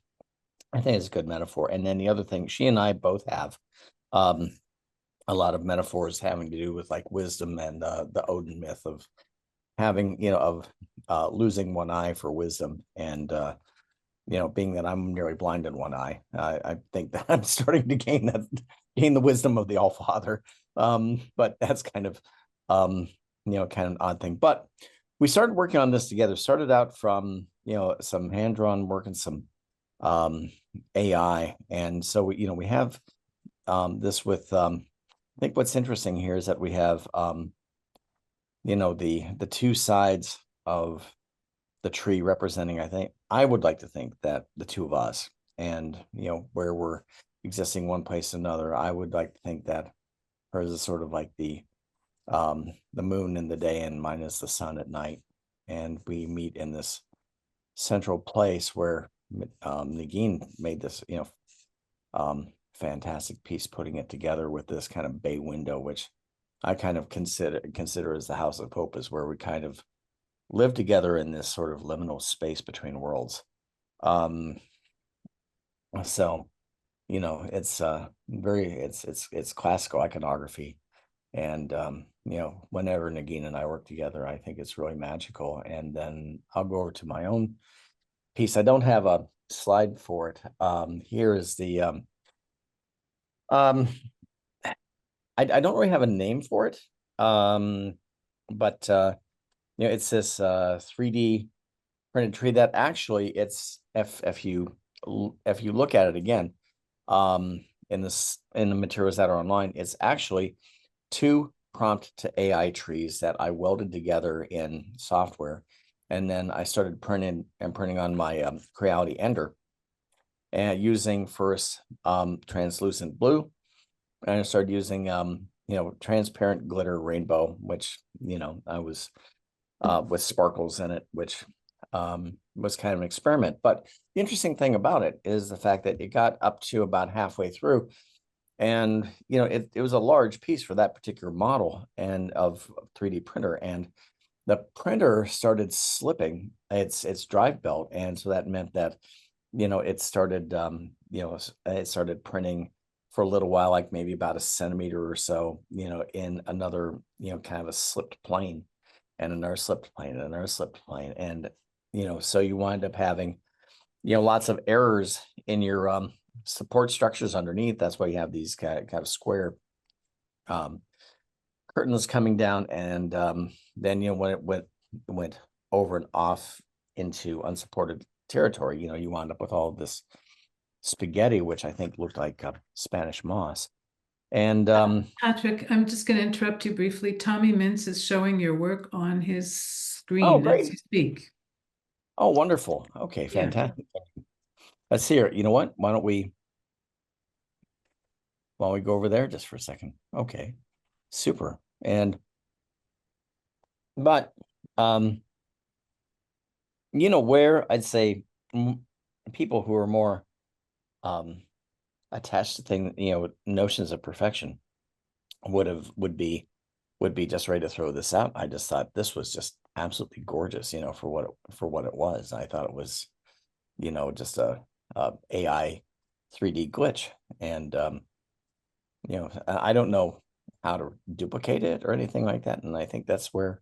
I think it's a good metaphor. And then the other thing, she and I both have a lot of metaphors having to do with like wisdom and the Odin myth of having, you know, of losing one eye for wisdom. And you know, being that I'm nearly blind in one eye, I think that I'm starting to gain the wisdom of the All-Father. But that's kind of you know, kind of an odd thing. But we started working on this together. Started out from, you know, some hand-drawn work and some AI. And so we, we have this with I think what's interesting here is that we have the two sides of the tree representing, I would like to think that the two of us, and where we're existing one place or another, I would like to think that hers is sort of like the moon in the day and mine is the sun at night, and we meet in this central place where Negin made this fantastic piece, putting it together with this kind of bay window, which I kind of consider as the house of hope, is where we kind of live together in this sort of liminal space between worlds. So it's it's classical iconography, and whenever Negin and I work together, I think it's really magical. And then I'll go over to my own piece. I don't have a slide for it. Here is the I don't really have a name for it, but it's this 3D printed tree that actually, it's if you look at it again, in the materials that are online, it's actually 2 prompt to AI trees that I welded together in software, and then I started printing on my Creality Ender, and using first translucent blue, and I started using transparent glitter rainbow, which I was with sparkles in it, which was kind of an experiment. But the interesting thing about it is the fact that it got up to about halfway through, and it was a large piece for that particular model and of 3D printer, and the printer started slipping its drive belt, and so that meant that it started it started printing for a little while, like maybe about a centimeter or so, in another kind of a slipped plane, and another slipped plane, and another slipped plane, and so you wind up having lots of errors in your support structures underneath. That's why you have these kind of square curtains coming down, and then when it went over and off into unsupported territory, you wound up with all this spaghetti, which I think looked like Spanish moss. And Patrick, I'm just going to interrupt you briefly. Tommy Mintz is showing your work on his screen as you speak. Oh, wonderful. Okay, fantastic. Yeah. Let's hear it. You know what? Why don't we go over there just for a second? Okay, super. But where I'd say people who are more attached to things, notions of perfection would be just ready to throw this out. I just thought this was just absolutely gorgeous, for what it was. I thought it was, just a AI 3D glitch, and I don't know how to duplicate it or anything like that, and I think that's where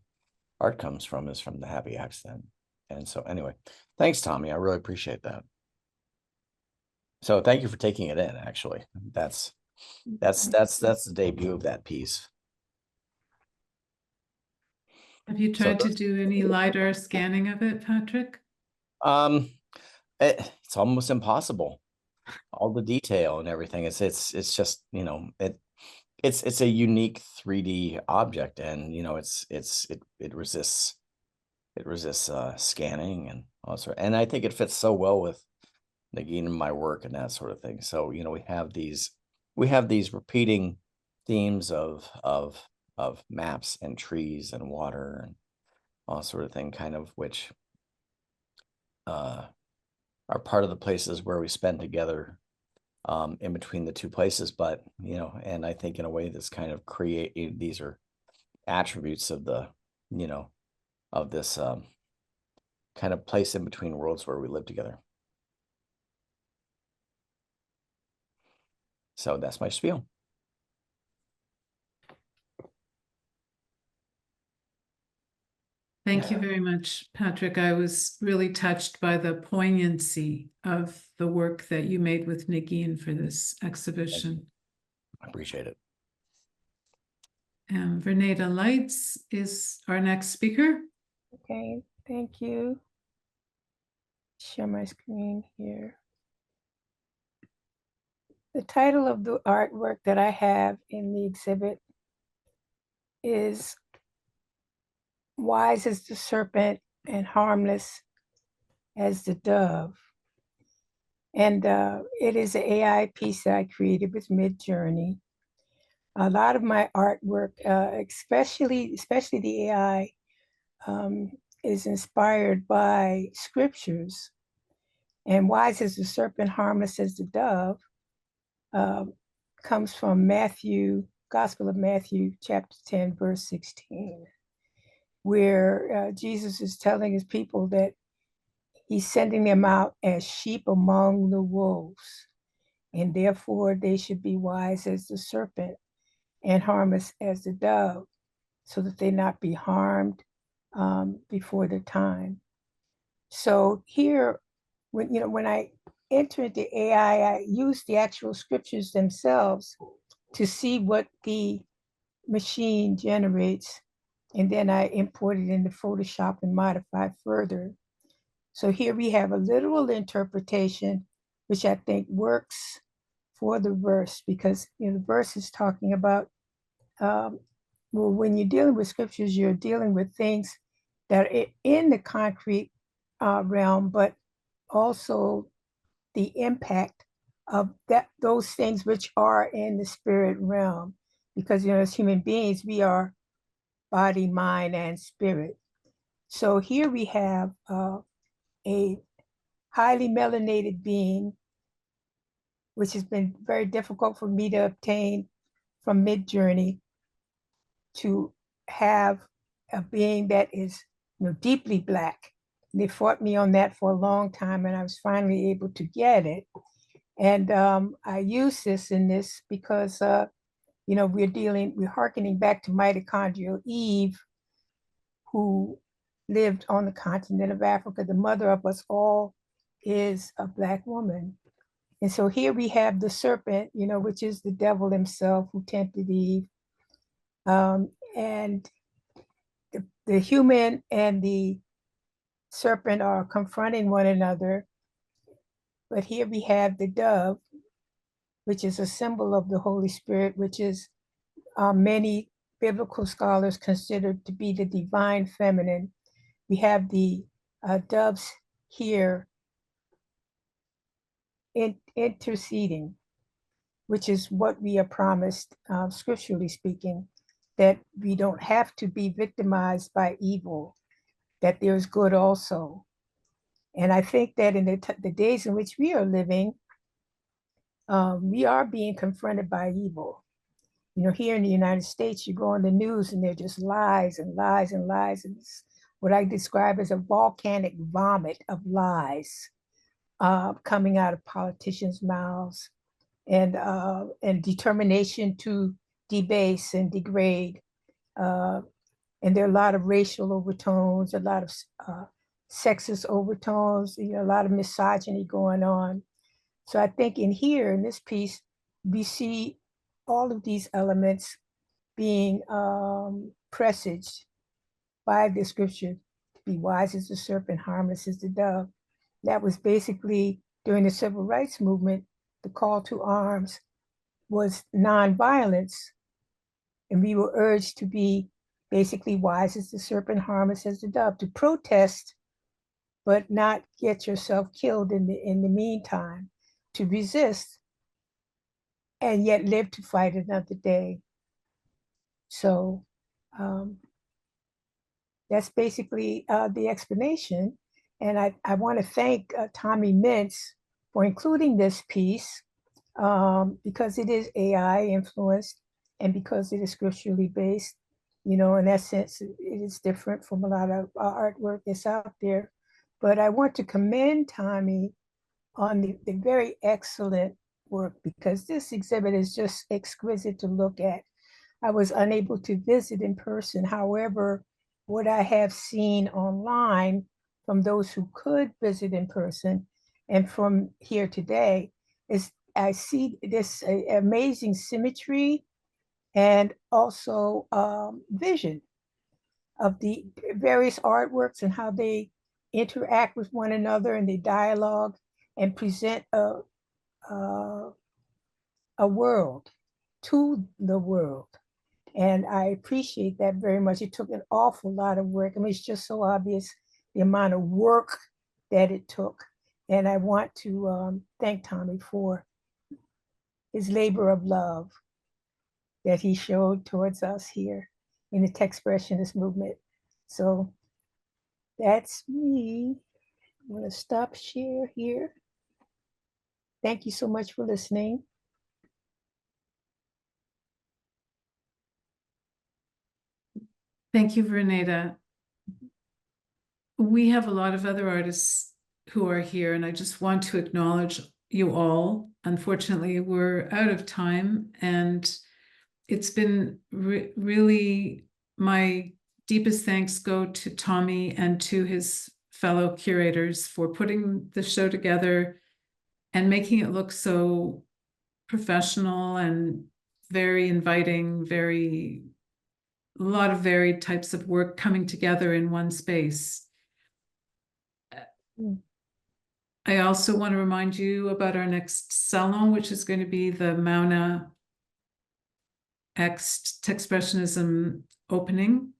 art comes from, is from the happy accident. And so anyway, thanks, Tommy. I really appreciate that. So thank you for taking it in. Actually, that's the debut of that piece. Have you tried to do any LiDAR scanning of it, Patrick? It's almost impossible. All the detail and everything. It's just it's a unique 3D object, and it resists scanning and all sort. And I think it fits so well with Negin and my work and that sort of thing. So we have these repeating themes of maps and trees and water and all sort of thing, kind of, which are part of the places where we spend together in between the two places. But and I think in a way this kind of these are attributes of the of this kind of place in between worlds where we live together. So that's my spiel. Thank you very much, Patrick. I was really touched by the poignancy of the work that you made with Negin for this exhibition. I appreciate it. Verneda Lights is our next speaker. Okay, thank you. Share my screen here. The title of the artwork that I have in the exhibit is Wise as the Serpent and Harmless as the Dove. And it is an AI piece that I created with Midjourney. A lot of my artwork, especially the AI, is inspired by scriptures. And wise as the serpent, harmless as the dove, comes from Matthew, Gospel of Matthew, chapter 10, verse 16, where Jesus is telling his people that he's sending them out as sheep among the wolves, and therefore they should be wise as the serpent and harmless as the dove, so that they not be harmed before the time. So here, when I enter into AI, I use the actual scriptures themselves to see what the machine generates, and then I import it into Photoshop and modify further. So here we have a literal interpretation, which I think works for the verse, because the verse is talking about, well, when you're dealing with scriptures, you're dealing with things that are in the concrete realm, but also the impact of those things which are in the spirit realm. Because as human beings, we are body, mind, and spirit. So here we have a highly melanated being, which has been very difficult for me to obtain from Midjourney, to have a being that is deeply Black. They fought me on that for a long time, and I was finally able to get it. And I use this in this because we're hearkening back to mitochondrial Eve, who lived on the continent of Africa. The mother of us all is a Black woman. And so here we have the serpent, which is the devil himself who tempted Eve. And the human and the serpent are confronting one another. But here we have the dove, which is a symbol of the Holy Spirit, which is many biblical scholars considered to be the divine feminine. We have the doves here interceding, which is what we are promised, scripturally speaking, that we don't have to be victimized by evil, that there's good also. And I think that in the days in which we are living, we are being confronted by evil. Here in the United States, you go on the news and they're just lies and lies and lies. And it's what I describe as a volcanic vomit of lies coming out of politicians' mouths, and determination to debase and degrade. And there are a lot of racial overtones, a lot of sexist overtones, a lot of misogyny going on. So I think in this piece, we see all of these elements being presaged by the scripture to be wise as the serpent, harmless as the dove. That was basically during the civil rights movement, the call to arms was nonviolence. And we were urged to be basically wise as the serpent, harmless as the dove, to protest, but not get yourself killed in the meantime, to resist, and yet live to fight another day. So that's basically the explanation. And I want to thank Tommy Mintz for including this piece, because it is AI influenced and because it is scripturally based. In that sense, it is different from a lot of artwork that's out there. But I want to commend Tommy on the very excellent work, because this exhibit is just exquisite to look at. I was unable to visit in person. However, what I have seen online from those who could visit in person and from here today is I see this amazing symmetry and also vision of the various artworks and how they interact with one another, and they dialogue and present a world, to the world. And I appreciate that very much. It took an awful lot of work. I mean, it's just so obvious the amount of work that it took. And I want to thank Tommy for his labor of love that he showed towards us here in the Techspressionist movement. So that's me. I'm going to stop share here. Thank you so much for listening. Thank you, Verneda. We have a lot of other artists who are here, and I just want to acknowledge you all. Unfortunately, we're out of time, and it's been really, my deepest thanks go to Tommy and to his fellow curators for putting the show together and making it look so professional and very inviting, a lot of varied types of work coming together in one space. I also want to remind you about our next salon, which is going to be the Mauna X Techspressionism opening.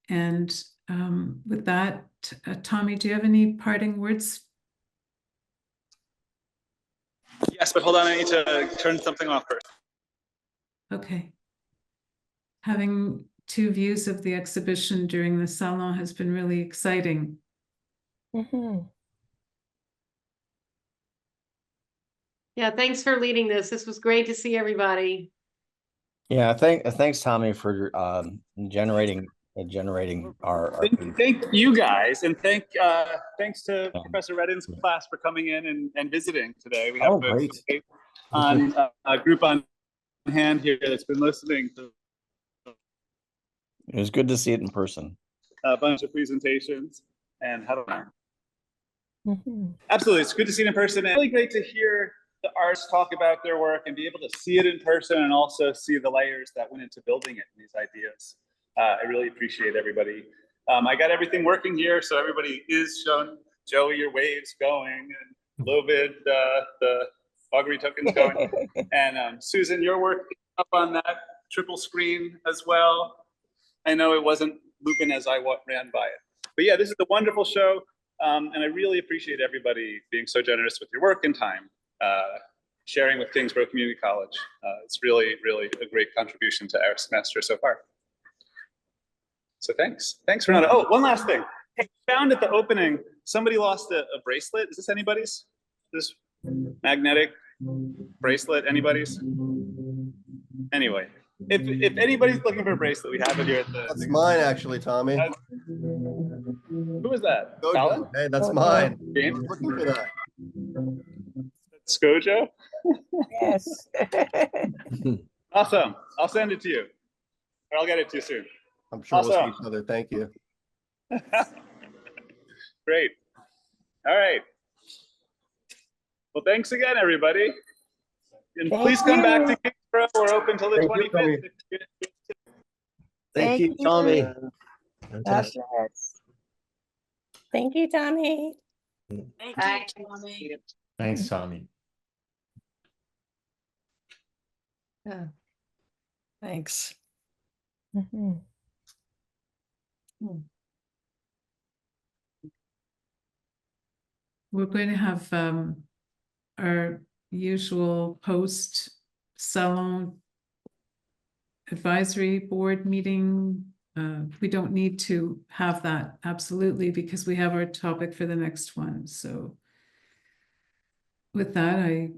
And with that, Tommy, do you have any parting words? Yes, but hold on, I need to turn something off first. Okay. Having two views of the exhibition during the salon has been really exciting. Yeah, thanks for leading this. This was great to see everybody. Yeah, thanks, Tommy, for generating our Thank you guys, and thanks to Professor Reddin's class for coming in and visiting today. We have great. on a group on hand here that's been listening to It was good to see it in person. a bunch of presentations and how absolutely, it's good to see it in person, and really great to hear the artists talk about their work and be able to see it in person and also see the layers that went into building it and these ideas. I really appreciate everybody. I got everything working here, so everybody is shown. Joey, your waves going, and Lovid, the augury tokens going, and Susan, your work up on that triple screen as well. I know it wasn't looping as I ran by it, but yeah, this is a wonderful show, and I really appreciate everybody being so generous with your work and time, sharing with Kingsborough Community College. It's really, really a great contribution to our semester so far. So thanks, Renata. Oh, one last thing. Hey, found at the opening, somebody lost a bracelet. Is this anybody's? This magnetic bracelet, anybody's? Anyway, if anybody's looking for a bracelet, we have it here at the. That's mine, actually, Tommy. Who is that? Colin? Hey, that's mine. James? Looking for that. Scojo? Yes. Awesome. I'll send it to you. Or I'll get it to you soon. I'm sure we'll see Awesome. each other. Thank you. Great. All right. Well, thanks again, everybody. And please come back to Kingsborough. We're open till the 25th. Thank you, Tommy. Fantastic. Thank you, Tommy. Thank you, Tommy. Thanks, Tommy. Yeah. Thanks. We're going to have our usual post salon advisory board meeting. We don't need to have that, absolutely, because we have our topic for the next one. So with that, I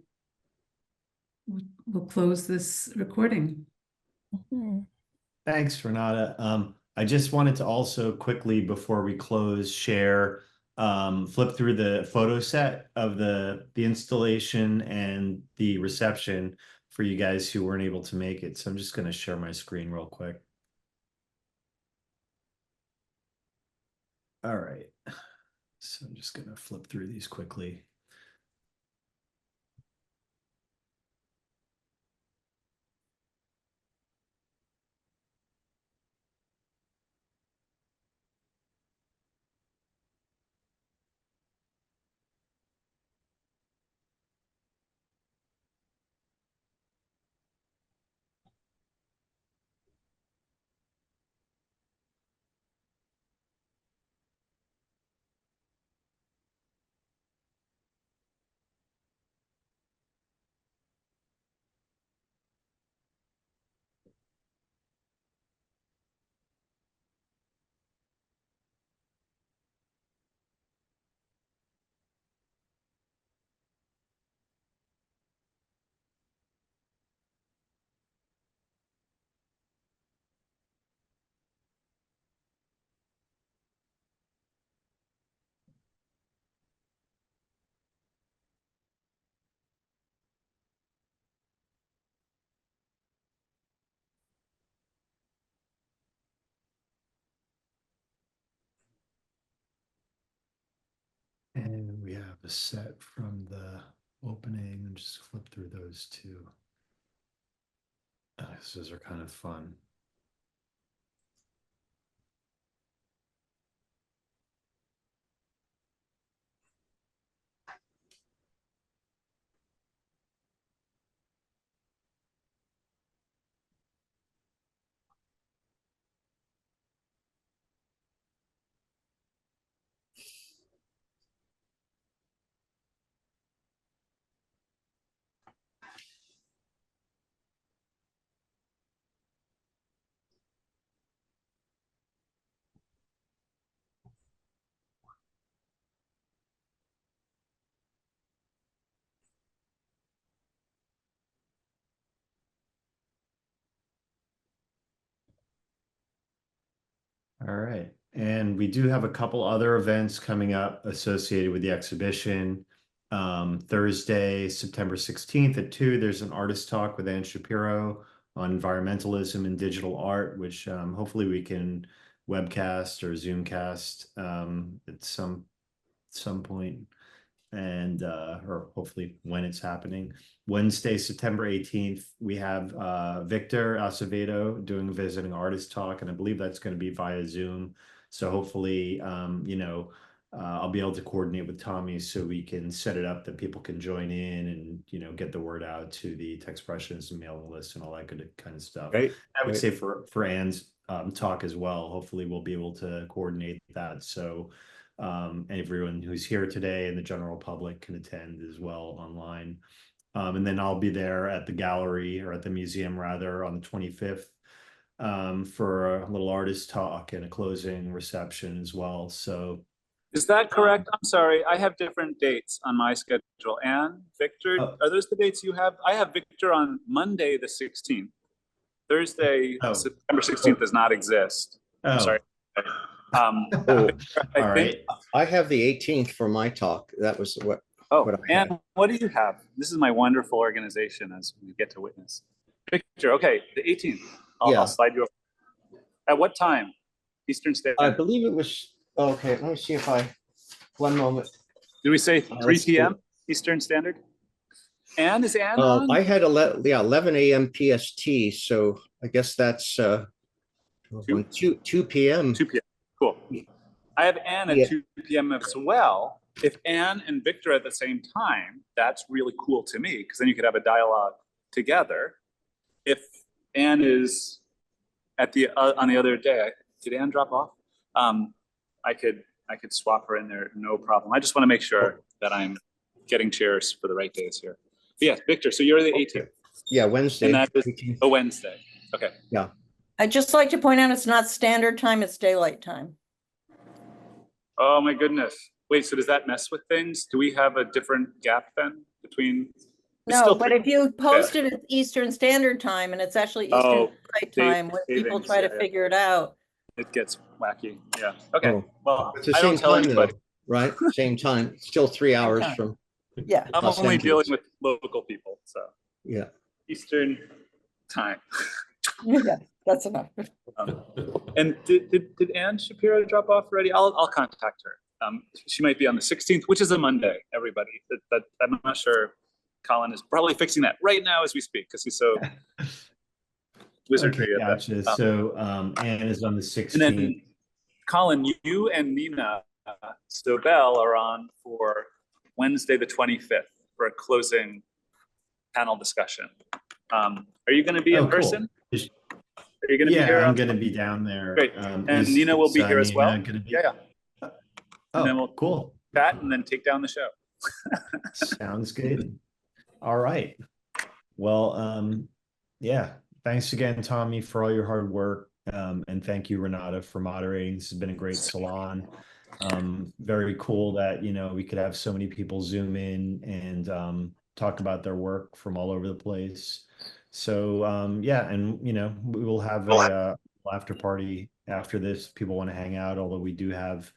will close this recording. Thanks, Renata. I just wanted to also quickly, before we close, share, flip through the photo set of the installation and the reception for you guys who weren't able to make it. So I'm just going to share my screen real quick. All right. So I'm just going to flip through these quickly. a set from the opening and just flip through those two. Those are kind of fun. All right. And we do have a couple other events coming up associated with the exhibition. Thursday, September 16th at 2, there's an artist talk with Ann Shapiro on environmentalism and digital art, which hopefully we can webcast or Zoomcast at some point, and or hopefully when it's happening. Wednesday, September 18th, we have Victor Acevedo doing a visiting artist talk, and I believe that's going to be via Zoom. So hopefully, I'll be able to coordinate with Tommy so we can set it up that people can join in and, get the word out to the Techspressionism mailing list and all that good kind of stuff. Right. I would say for Ann's talk as well, hopefully we'll be able to coordinate that. So and everyone who's here today and the general public can attend as well online. And then I'll be there at the gallery, or at the museum rather, on the 25th for a little artist talk and a closing reception as well. So is that correct? I'm sorry, I have different dates on my schedule. Anne, Victor, are those the dates you have? I have Victor on Monday the 16th. Thursday, September 16th does not exist. I'm sorry. All right. I have the 18th for my talk. That was what. And what do you have? This is my wonderful organization as we get to witness. Victor, okay, the 18th. I'll slide you over. At what time? Eastern Standard? I believe it was, okay, let me see if one moment. Did we say 3 p.m. Eastern Standard? Anne, is Anne on? I had 11 a.m. PST, so I guess that's 2 p.m. 2 p.m. Cool. I have Anne at 2 p.m. as well. If Anne and Victor are at the same time, that's really cool to me, because then you could have a dialogue together. If Anne is at the on the other day, did Anne drop off? I could swap her in there, no problem. I just want to make sure that I'm getting chairs for the right days here. But yeah, Victor, so you're the 18th. Yeah, Wednesday. And that is a Wednesday. Okay. Yeah. I'd just like to point out it's not standard time, it's daylight time. Oh my goodness. Wait, so does that mess with things? Do we have a different gap then between? No, but if you post it at Eastern Standard Time and it's actually Eastern Daylight Time, when people try to figure it out. It gets wacky. Yeah. Okay. Well, it's the I same don't tell time, anybody. Right? Same time. Still 3 hours from. Yeah. I'm only dealing with local people, so. Yeah. Eastern time. Yeah, that's enough. And did Ann Shapiro drop off already? I'll contact her. She might be on the 16th, which is a Monday, everybody. That I'm not sure. Colin is probably fixing that right now as we speak, because he's so wizardry. Okay, gotcha. So Ann is on the 16th. And then Colin, you and Nina Sobel are on for Wednesday the 25th for a closing panel discussion. Are you going to be in person? Are you going to be here? I'm going to be down there. Great. And Nina will be here as well. Yeah. Oh, and then we'll cool. Chat and then take down the show. Sounds good. All right. Well, yeah. Thanks again, Tommy, for all your hard work. And thank you, Renata, for moderating. This has been a great salon. Very cool that, we could have so many people Zoom in and talk about their work from all over the place. So, yeah, and, we will have a after party after this. People want to hang out, although we do have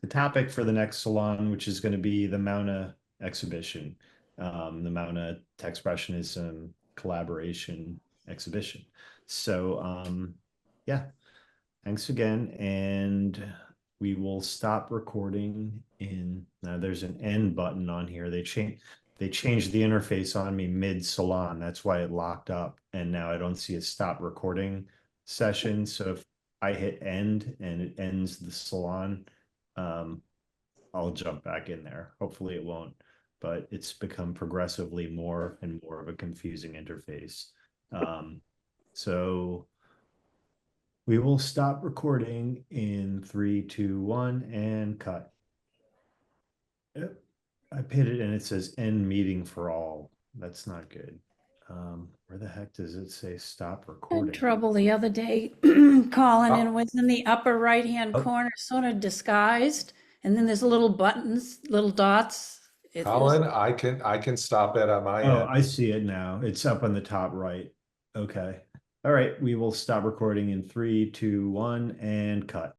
the topic for the next salon, which is going to be the Mauna exhibition, the Mauna Techspressionism collaboration exhibition. So, yeah, thanks again. And we will stop recording in Now there's an end button on here. They changed the interface on me mid salon. That's why it locked up. And now I don't see a stop recording session. So if I hit end and it ends the salon, I'll jump back in there. Hopefully it won't, but it's become progressively more and more of a confusing interface. So we will stop recording in 3, 2, 1 and cut. Yep. I hit it and it says end meeting for all. That's not good. Where the heck does it say stop recording? Trouble the other day, Colin, and it was in the upper right-hand Oh. corner, sort of disguised. And then there's little buttons, little dots. Colin, I can stop it on my Oh, end. I see it now. It's up on the top right. Okay. All right. We will stop recording in 3, 2, 1 and cut.